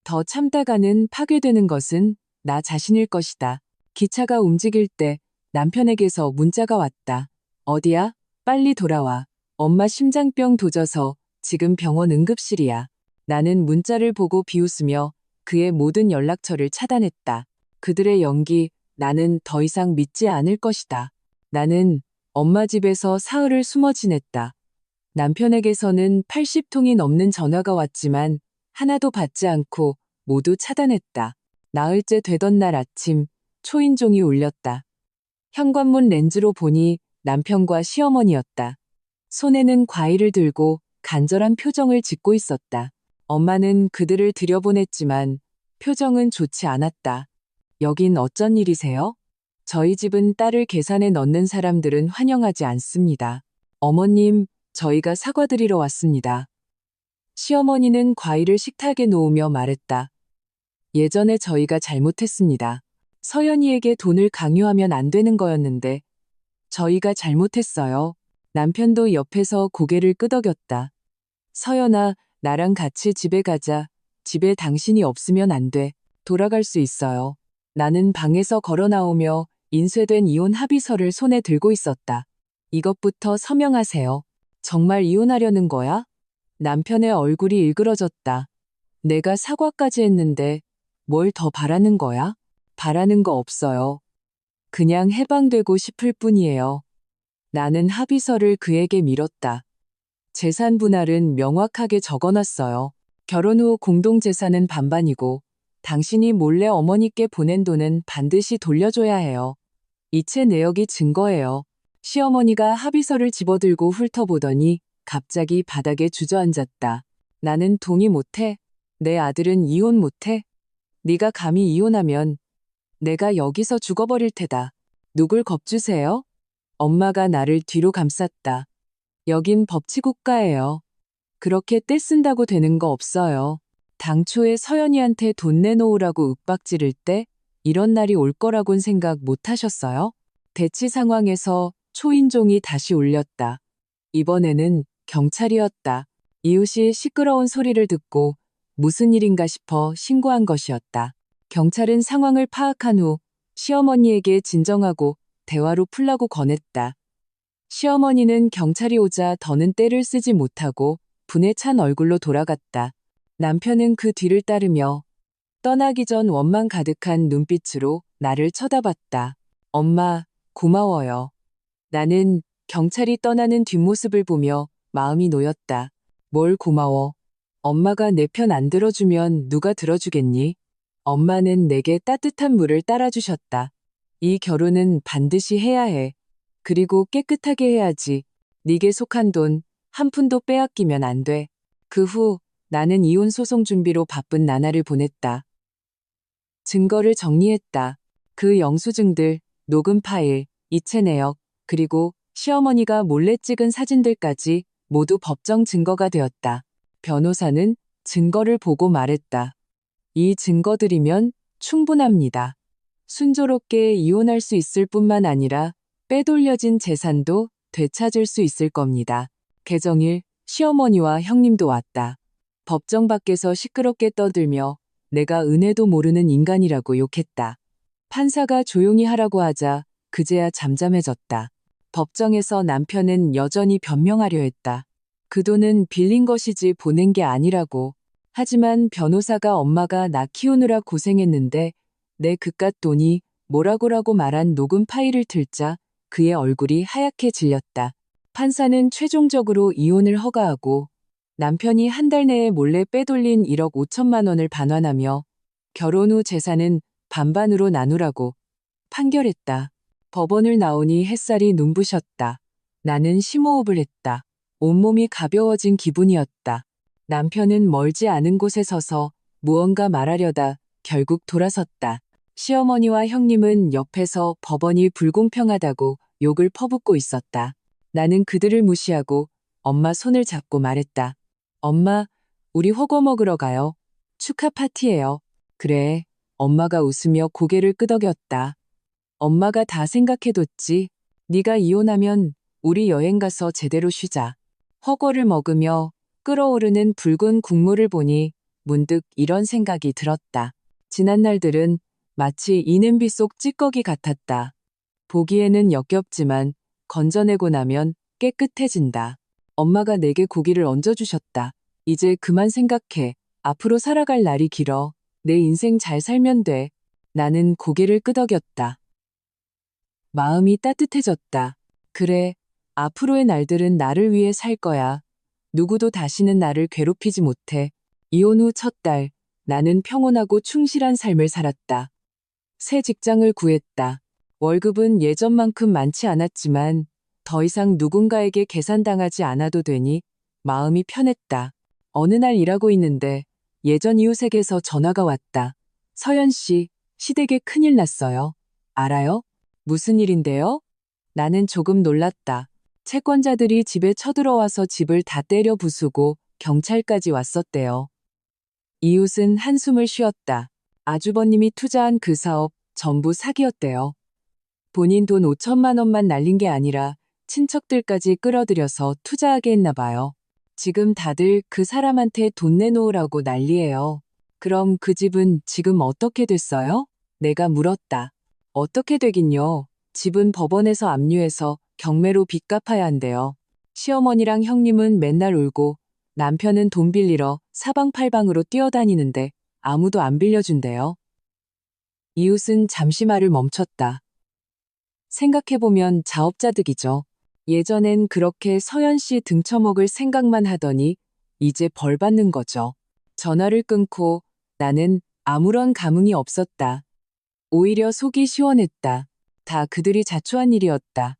더 참다가는 파괴되는 것은 나 자신일 것이다. 기차가 움직일 때 남편에게서 문자가 왔다. 어디야? 빨리 돌아와. 엄마 심장병 도져서 지금 병원 응급실이야. 나는 문자를 보고 비웃으며 그의 모든 연락처를 차단했다. 그들의 연기, 나는 더 이상 믿지 않을 것이다. 나는 엄마 집에서 사흘을 숨어 지냈다. 남편에게서는 80통이 넘는 전화가 왔지만 하나도 받지 않고 모두 차단했다. 나흘째 되던 날 아침 초인종이 울렸다. 현관문 렌즈로 보니 남편과 시어머니였다. 손에는 과일을 들고 간절한 표정을 짓고 있었다. 엄마는 그들을 들여보냈지만 표정은 좋지 않았다. 여긴 어쩐 일이세요? 저희 집은 딸을 계산에 넣는 사람들은 환영하지 않습니다. 어머님, 저희가 사과드리러 왔습니다. 시어머니는 과일을 식탁에 놓으며 말했다. 예전에 저희가 잘못했습니다. 서연이에게 돈을 강요하면 안 되는 거였는데 저희가 잘못했어요. 남편도 옆에서 고개를 끄덕였다. 서연아, 나랑 같이 집에 가자. 집에 당신이 없으면 안 돼. 돌아갈 수 있어요. 나는 방에서 걸어 나오며 인쇄된 이혼 합의서를 손에 들고 있었다. 이것부터 서명하세요. 정말 이혼하려는 거야? 남편의 얼굴이 일그러졌다. 내가 사과까지 했는데 뭘 더 바라는 거야? 바라는 거 없어요. 그냥 해방되고 싶을 뿐이에요. 나는 합의서를 그에게 밀었다. 재산 분할은 명확하게 적어놨어요. 결혼 후 공동재산은 반반이고 당신이 몰래 어머니께 보낸 돈은 반드시 돌려줘야 해요. 이체 내역이 증거예요. 시어머니가 합의서를 집어들고 훑어보더니 갑자기 바닥에 주저앉았다. 나는 동의 못해. 내 아들은 이혼 못해. 네가 감히 이혼하면 내가 여기서 죽어버릴 테다. 누굴 겁주세요? 엄마가 나를 뒤로 감쌌다. 여긴 법치국가예요. 그렇게 떼쓴다고 되는 거 없어요. 당초에 서연이한테 돈 내놓으라고 윽박지를 때 이런 날이 올 거라곤 생각 못 하셨어요? 대치 상황에서 초인종이 다시 울렸다. 이번에는 경찰이었다. 이웃이 시끄러운 소리를 듣고 무슨 일인가 싶어 신고한 것이었다. 경찰은 상황을 파악한 후 시어머니에게 진정하고 대화로 풀라고 권했다. 시어머니는 경찰이 오자 더는 떼를 쓰지 못하고 분에 찬 얼굴로 돌아갔다. 남편은 그 뒤를 따르며 떠나기 전 원망 가득한 눈빛으로 나를 쳐다봤다. 엄마, 고마워요. 나는 경찰이 떠나는 뒷모습을 보며 마음이 놓였다. 뭘 고마워. 엄마가 내 편 안 들어주면 누가 들어주겠니? 엄마는 내게 따뜻한 물을 따라주셨다. 이 결혼은 반드시 해야 해. 그리고 깨끗하게 해야지. 네게 속한 돈 한 푼도 빼앗기면 안 돼. 그 후 나는 이혼 소송 준비로 바쁜 나날을 보냈다. 증거를 정리했다. 그 영수증들, 녹음 파일, 이체 내역, 그리고 시어머니가 몰래 찍은 사진들까지 모두 법정 증거가 되었다. 변호사는 증거를 보고 말했다. 이 증거들이면 충분합니다. 순조롭게 이혼할 수 있을 뿐만 아니라 빼돌려진 재산도 되찾을 수 있을 겁니다. 개정일 시어머니와 형님도 왔다. 법정 밖에서 시끄럽게 떠들며 내가 은혜도 모르는 인간이라고 욕했다. 판사가 조용히 하라고 하자 그제야 잠잠해졌다. 법정에서 남편은 여전히 변명하려 했다. 그 돈은 빌린 것이지 보낸 게 아니라고. 하지만 변호사가 엄마가 나 키우느라 고생했는데 내 그깟 돈이 뭐라고라고 말한 녹음 파일을 들자 그의 얼굴이 하얗게 질렸다. 판사는 최종적으로 이혼을 허가하고 남편이 한 달 내에 몰래 빼돌린 1억 5천만 원을 반환하며 결혼 후 재산은 반반으로 나누라고 판결했다. 법원을 나오니 햇살이 눈부셨다. 나는 심호흡을 했다. 온몸이 가벼워진 기분이었다. 남편은 멀지 않은 곳에 서서 무언가 말하려다 결국 돌아섰다. 시어머니와 형님은 옆에서 법원이 불공평하다고 욕을 퍼붓고 있었다. 나는 그들을 무시하고 엄마 손을 잡고 말했다. 엄마, 우리 훠궈 먹으러 가요. 축하 파티예요. 그래. 엄마가 웃으며 고개를 끄덕였다. 엄마가 다 생각해뒀지. 네가 이혼하면 우리 여행 가서 제대로 쉬자. 훠궈를 먹으며 끓어오르는 붉은 국물을 보니 문득 이런 생각이 들었다. 지난 날들은 마치 이 냄비 속 찌꺼기 같았다. 보기에는 역겹지만 건져내고 나면 깨끗해진다. 엄마가 내게 고기를 얹어주셨다. 이제 그만 생각해. 앞으로 살아갈 날이 길어. 내 인생 잘 살면 돼. 나는 고개를 끄덕였다. 마음이 따뜻해졌다. 그래, 앞으로의 날들은 나를 위해 살 거야. 누구도 다시는 나를 괴롭히지 못해. 이혼 후 첫 달, 나는 평온하고 충실한 삶을 살았다. 새 직장을 구했다. 월급은 예전만큼 많지 않았지만 더 이상 누군가에게 계산당하지 않아도 되니 마음이 편했다. 어느 날 일하고 있는데 예전 이웃에게서 전화가 왔다. 서연 씨, 시댁에 큰일 났어요. 알아요? 무슨 일인데요? 나는 조금 놀랐다. 채권자들이 집에 쳐들어와서 집을 다 때려 부수고 경찰까지 왔었대요. 이웃은 한숨을 쉬었다. 아주버님이 투자한 그 사업 전부 사기였대요. 본인 돈 5천만 원만 날린 게 아니라 친척들까지 끌어들여서 투자하게 했나 봐요. 지금 다들 그 사람한테 돈 내놓으라고 난리예요. 그럼 그 집은 지금 어떻게 됐어요? 내가 물었다. 어떻게 되긴요. 집은 법원에서 압류해서 경매로 빚 갚아야 한대요. 시어머니랑 형님은 맨날 울고 남편은 돈 빌리러 사방팔방으로 뛰어다니는데 아무도 안 빌려준대요. 이웃은 잠시 말을 멈췄다. 생각해보면 자업자득이죠. 예전엔 그렇게 서연 씨 등쳐먹을 생각만 하더니 이제 벌 받는 거죠. 전화를 끊고 나는 아무런 감흥이 없었다. 오히려 속이 시원했다. 다 그들이 자초한 일이었다.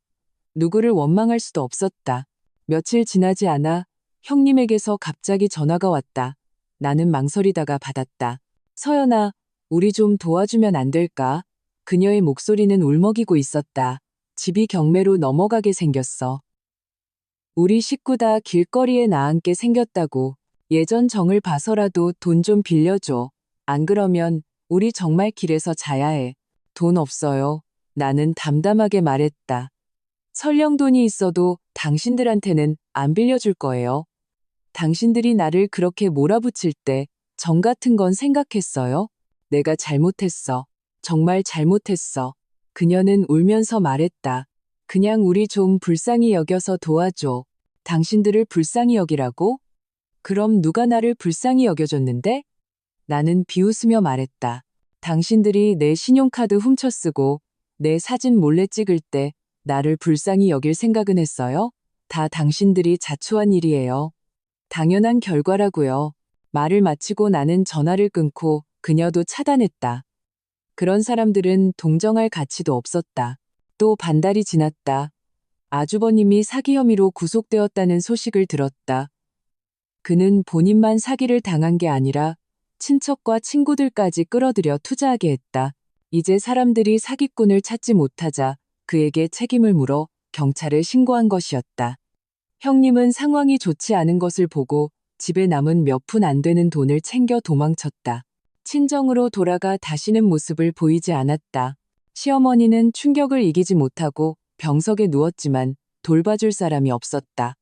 누구를 원망할 수도 없었다. 며칠 지나지 않아 형님에게서 갑자기 전화가 왔다. 나는 망설이다가 받았다. 서연아, 우리 좀 도와주면 안 될까? 그녀의 목소리는 울먹이고 있었다. 집이 경매로 넘어가게 생겼어. 우리 식구 다 길거리에 나앉게 생겼다고. 예전 정을 봐서라도 돈 좀 빌려줘. 안 그러면 우리 정말 길에서 자야 해. 돈 없어요. 나는 담담하게 말했다. 설령 돈이 있어도 당신들한테는 안 빌려줄 거예요. 당신들이 나를 그렇게 몰아붙일 때 정 같은 건 생각했어요? 내가 잘못했어. 정말 잘못했어. 그녀는 울면서 말했다. 그냥 우리 좀 불쌍히 여겨서 도와줘. 당신들을 불쌍히 여기라고? 그럼 누가 나를 불쌍히 여겨줬는데? 나는 비웃으며 말했다. 당신들이 내 신용카드 훔쳐 쓰고 내 사진 몰래 찍을 때 나를 불쌍히 여길 생각은 했어요? 다 당신들이 자초한 일이에요. 당연한 결과라고요. 말을 마치고 나는 전화를 끊고 그녀도 차단했다. 그런 사람들은 동정할 가치도 없었다. 또 반달이 지났다. 아주버님이 사기 혐의로 구속되었다는 소식을 들었다. 그는 본인만 사기를 당한 게 아니라 친척과 친구들까지 끌어들여 투자하게 했다. 이제 사람들이 사기꾼을 찾지 못하자 그에게 책임을 물어 경찰에 신고한 것이었다. 형님은 상황이 좋지 않은 것을 보고 집에 남은 몇 푼 안 되는 돈을 챙겨 도망쳤다. 친정으로 돌아가 다시는 모습을 보이지 않았다. 시어머니는 충격을 이기지 못하고 병석에 누웠지만 돌봐줄 사람이 없었다.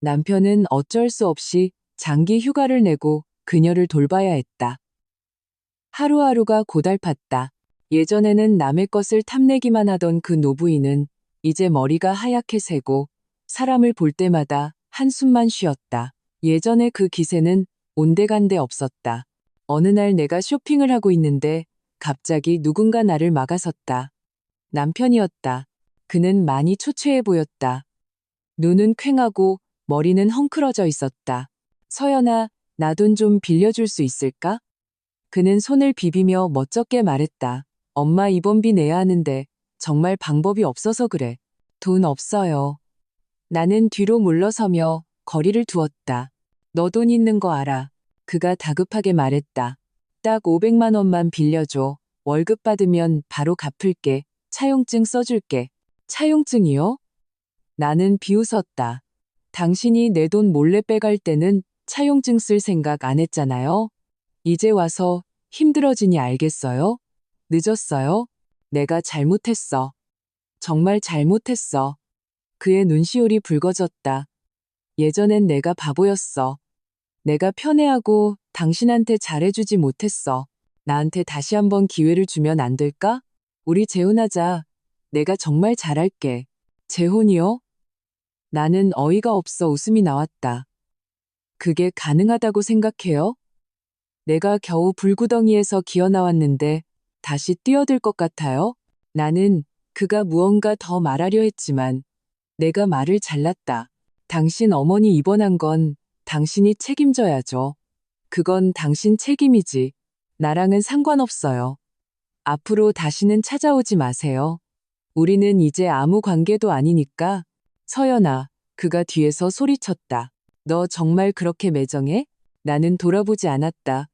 남편은 어쩔 수 없이 장기 휴가를 내고 그녀를 돌봐야 했다. 하루하루가 고달팠다. 예전에는 남의 것을 탐내기만 하던 그 노부인은 이제 머리가 하얗게 새고 사람을 볼 때마다 한숨만 쉬었다. 예전에 그 기세는 온데간데 없었다. 어느 날 내가 쇼핑을 하고 있는데 갑자기 누군가 나를 막아섰다. 남편이었다. 그는 많이 초췌해 보였다. 눈은 퀭하고 머리는 헝클어져 있었다. 서연아, 나 돈 좀 빌려줄 수 있을까? 그는 손을 비비며 멋쩍게 말했다. 엄마 입원비 내야 하는데 정말 방법이 없어서 그래. 돈 없어요. 나는 뒤로 물러서며 거리를 두었다. 너 돈 있는 거 알아. 그가 다급하게 말했다. 딱 500만 원만 빌려줘. 월급 받으면 바로 갚을게. 차용증 써줄게. 차용증이요? 나는 비웃었다. 당신이 내 돈 몰래 빼갈 때는 차용증 쓸 생각 안 했잖아요. 이제 와서 힘들어지니 알겠어요? 늦었어요? 내가 잘못했어. 정말 잘못했어. 그의 눈시울이 붉어졌다. 예전엔 내가 바보였어. 내가 편애하고 당신한테 잘해주지 못했어. 나한테 다시 한번 기회를 주면 안 될까? 우리 재혼하자. 내가 정말 잘할게. 재혼이요? 나는 어이가 없어 웃음이 나왔다. 그게 가능하다고 생각해요? 내가 겨우 불구덩이에서 기어나왔는데 다시 뛰어들 것 같아요? 나는 그가 무언가 더 말하려 했지만 내가 말을 잘랐다. 당신 어머니 입원한 건 당신이 책임져야죠. 그건 당신 책임이지. 나랑은 상관없어요. 앞으로 다시는 찾아오지 마세요. 우리는 이제 아무 관계도 아니니까. 서연아, 그가 뒤에서 소리쳤다. 너 정말 그렇게 매정해? 나는 돌아보지 않았다.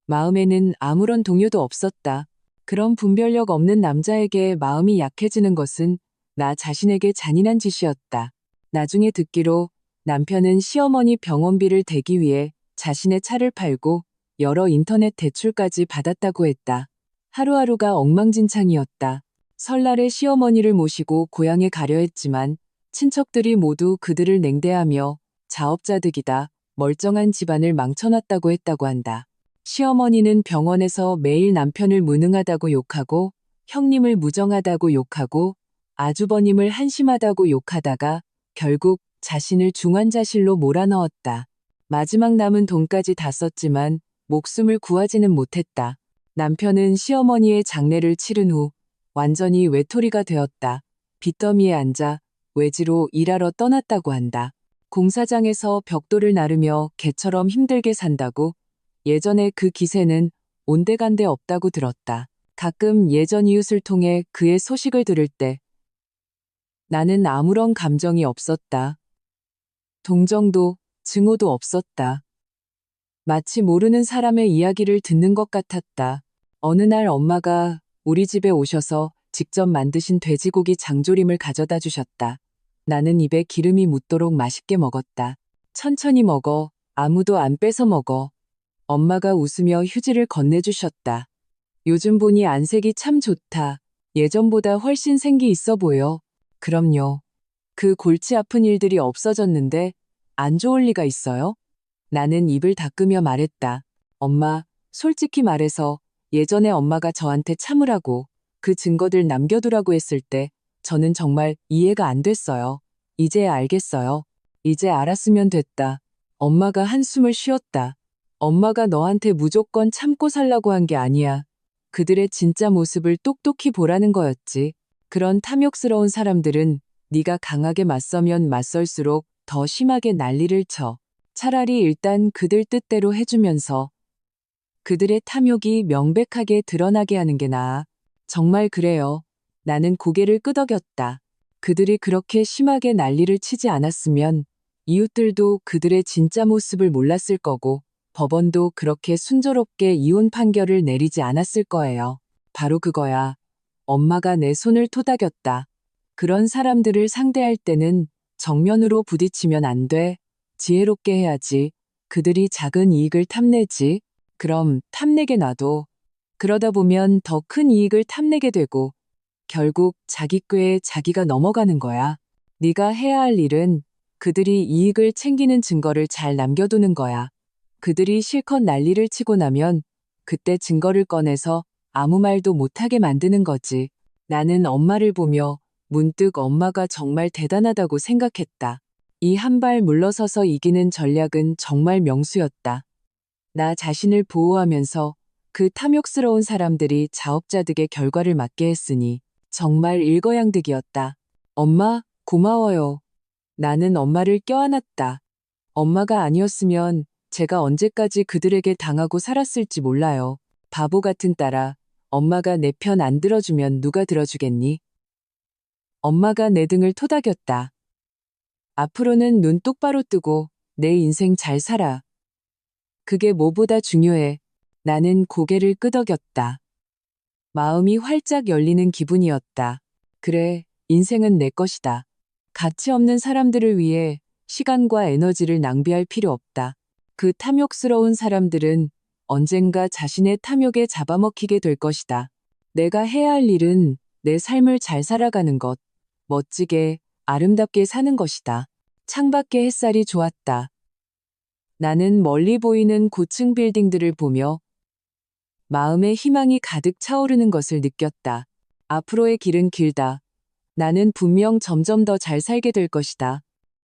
마음에는 아무런 동요도 없었다. 그런 분별력 없는 남자에게 마음이 약해지는 것은 나 자신에게 잔인한 짓이었다. 나중에 듣기로 남편은 시어머니 병원비를 대기 위해 자신의 차를 팔고 여러 인터넷 대출까지 받았다고 했다. 하루하루가 엉망진창이었다. 설날에 시어머니를 모시고 고향에 가려 했지만 친척들이 모두 그들을 냉대하며 자업자득이다, 멀쩡한 집안을 망쳐놨다고 했다고 한다. 시어머니는 병원에서 매일 남편을 무능하다고 욕하고 형님을 무정하다고 욕하고 아주버님을 한심하다고 욕하다가 결국 자신을 중환자실로 몰아넣었다. 마지막 남은 돈까지 다 썼지만 목숨을 구하지는 못했다. 남편은 시어머니의 장례를 치른 후 완전히 외톨이가 되었다. 빚더미에 앉아 외지로 일하러 떠났다고 한다. 공사장에서 벽돌을 나르며 개처럼 힘들게 산다고. 예전에 그 기세는 온데간데 없다고 들었다. 가끔 예전 이웃을 통해 그의 소식을 들을 때 나는 아무런 감정이 없었다. 동정도 증오도 없었다. 마치 모르는 사람의 이야기를 듣는 것 같았다. 어느 날 엄마가 우리 집에 오셔서 직접 만드신 돼지고기 장조림을 가져다 주셨다. 나는 입에 기름이 묻도록 맛있게 먹었다. 천천히 먹어. 아무도 안 뺏어 먹어. 엄마가 웃으며 휴지를 건네주셨다. 요즘 보니 안색이 참 좋다. 예전보다 훨씬 생기 있어 보여. 그럼요. 그 골치 아픈 일들이 없어졌는데 안 좋을 리가 있어요? 나는 입을 닦으며 말했다. 엄마, 솔직히 말해서 예전에 엄마가 저한테 참으라고 그 증거들 남겨두라고 했을 때 저는 정말 이해가 안 됐어요. 이제 알겠어요. 이제 알았으면 됐다. 엄마가 한숨을 쉬었다. 엄마가 너한테 무조건 참고 살라고 한 게 아니야. 그들의 진짜 모습을 똑똑히 보라는 거였지. 그런 탐욕스러운 사람들은 네가 강하게 맞서면 맞설수록 더 심하게 난리를 쳐. 차라리 일단 그들 뜻대로 해주면서 그들의 탐욕이 명백하게 드러나게 하는 게 나아. 정말 그래요. 나는 고개를 끄덕였다. 그들이 그렇게 심하게 난리를 치지 않았으면 이웃들도 그들의 진짜 모습을 몰랐을 거고 법원도 그렇게 순조롭게 이혼 판결을 내리지 않았을 거예요. 바로 그거야. 엄마가 내 손을 토닥였다. 그런 사람들을 상대할 때는 정면으로 부딪히면 안 돼. 지혜롭게 해야지. 그들이 작은 이익을 탐내지. 그럼 탐내게 놔둬. 그러다 보면 더 큰 이익을 탐내게 되고 결국 자기 꾀에 자기가 넘어가는 거야. 네가 해야 할 일은 그들이 이익을 챙기는 증거를 잘 남겨두는 거야. 그들이 실컷 난리를 치고 나면 그때 증거를 꺼내서 아무 말도 못하게 만드는 거지. 나는 엄마를 보며 문득 엄마가 정말 대단하다고 생각했다. 이 한 발 물러서서 이기는 전략은 정말 명수였다. 나 자신을 보호하면서 그 탐욕스러운 사람들이 자업자득의 결과를 맞게 했으니 정말 일거양득이었다. 엄마, 고마워요. 나는 엄마를 껴안았다. 엄마가 아니었으면 제가 언제까지 그들에게 당하고 살았을지 몰라요. 바보 같은 딸아. 엄마가 내 편 안 들어주면 누가 들어주겠니? 엄마가 내 등을 토닥였다. 앞으로는 눈 똑바로 뜨고 내 인생 잘 살아. 그게 뭐보다 중요해. 나는 고개를 끄덕였다. 마음이 활짝 열리는 기분이었다. 그래, 인생은 내 것이다. 가치 없는 사람들을 위해 시간과 에너지를 낭비할 필요 없다. 그 탐욕스러운 사람들은 언젠가 자신의 탐욕에 잡아먹히게 될 것이다. 내가 해야 할 일은 내 삶을 잘 살아가는 것, 멋지게, 아름답게 사는 것이다. 창밖의 햇살이 좋았다. 나는 멀리 보이는 고층 빌딩들을 보며 마음에 희망이 가득 차오르는 것을 느꼈다. 앞으로의 길은 길다. 나는 분명 점점 더 잘 살게 될 것이다.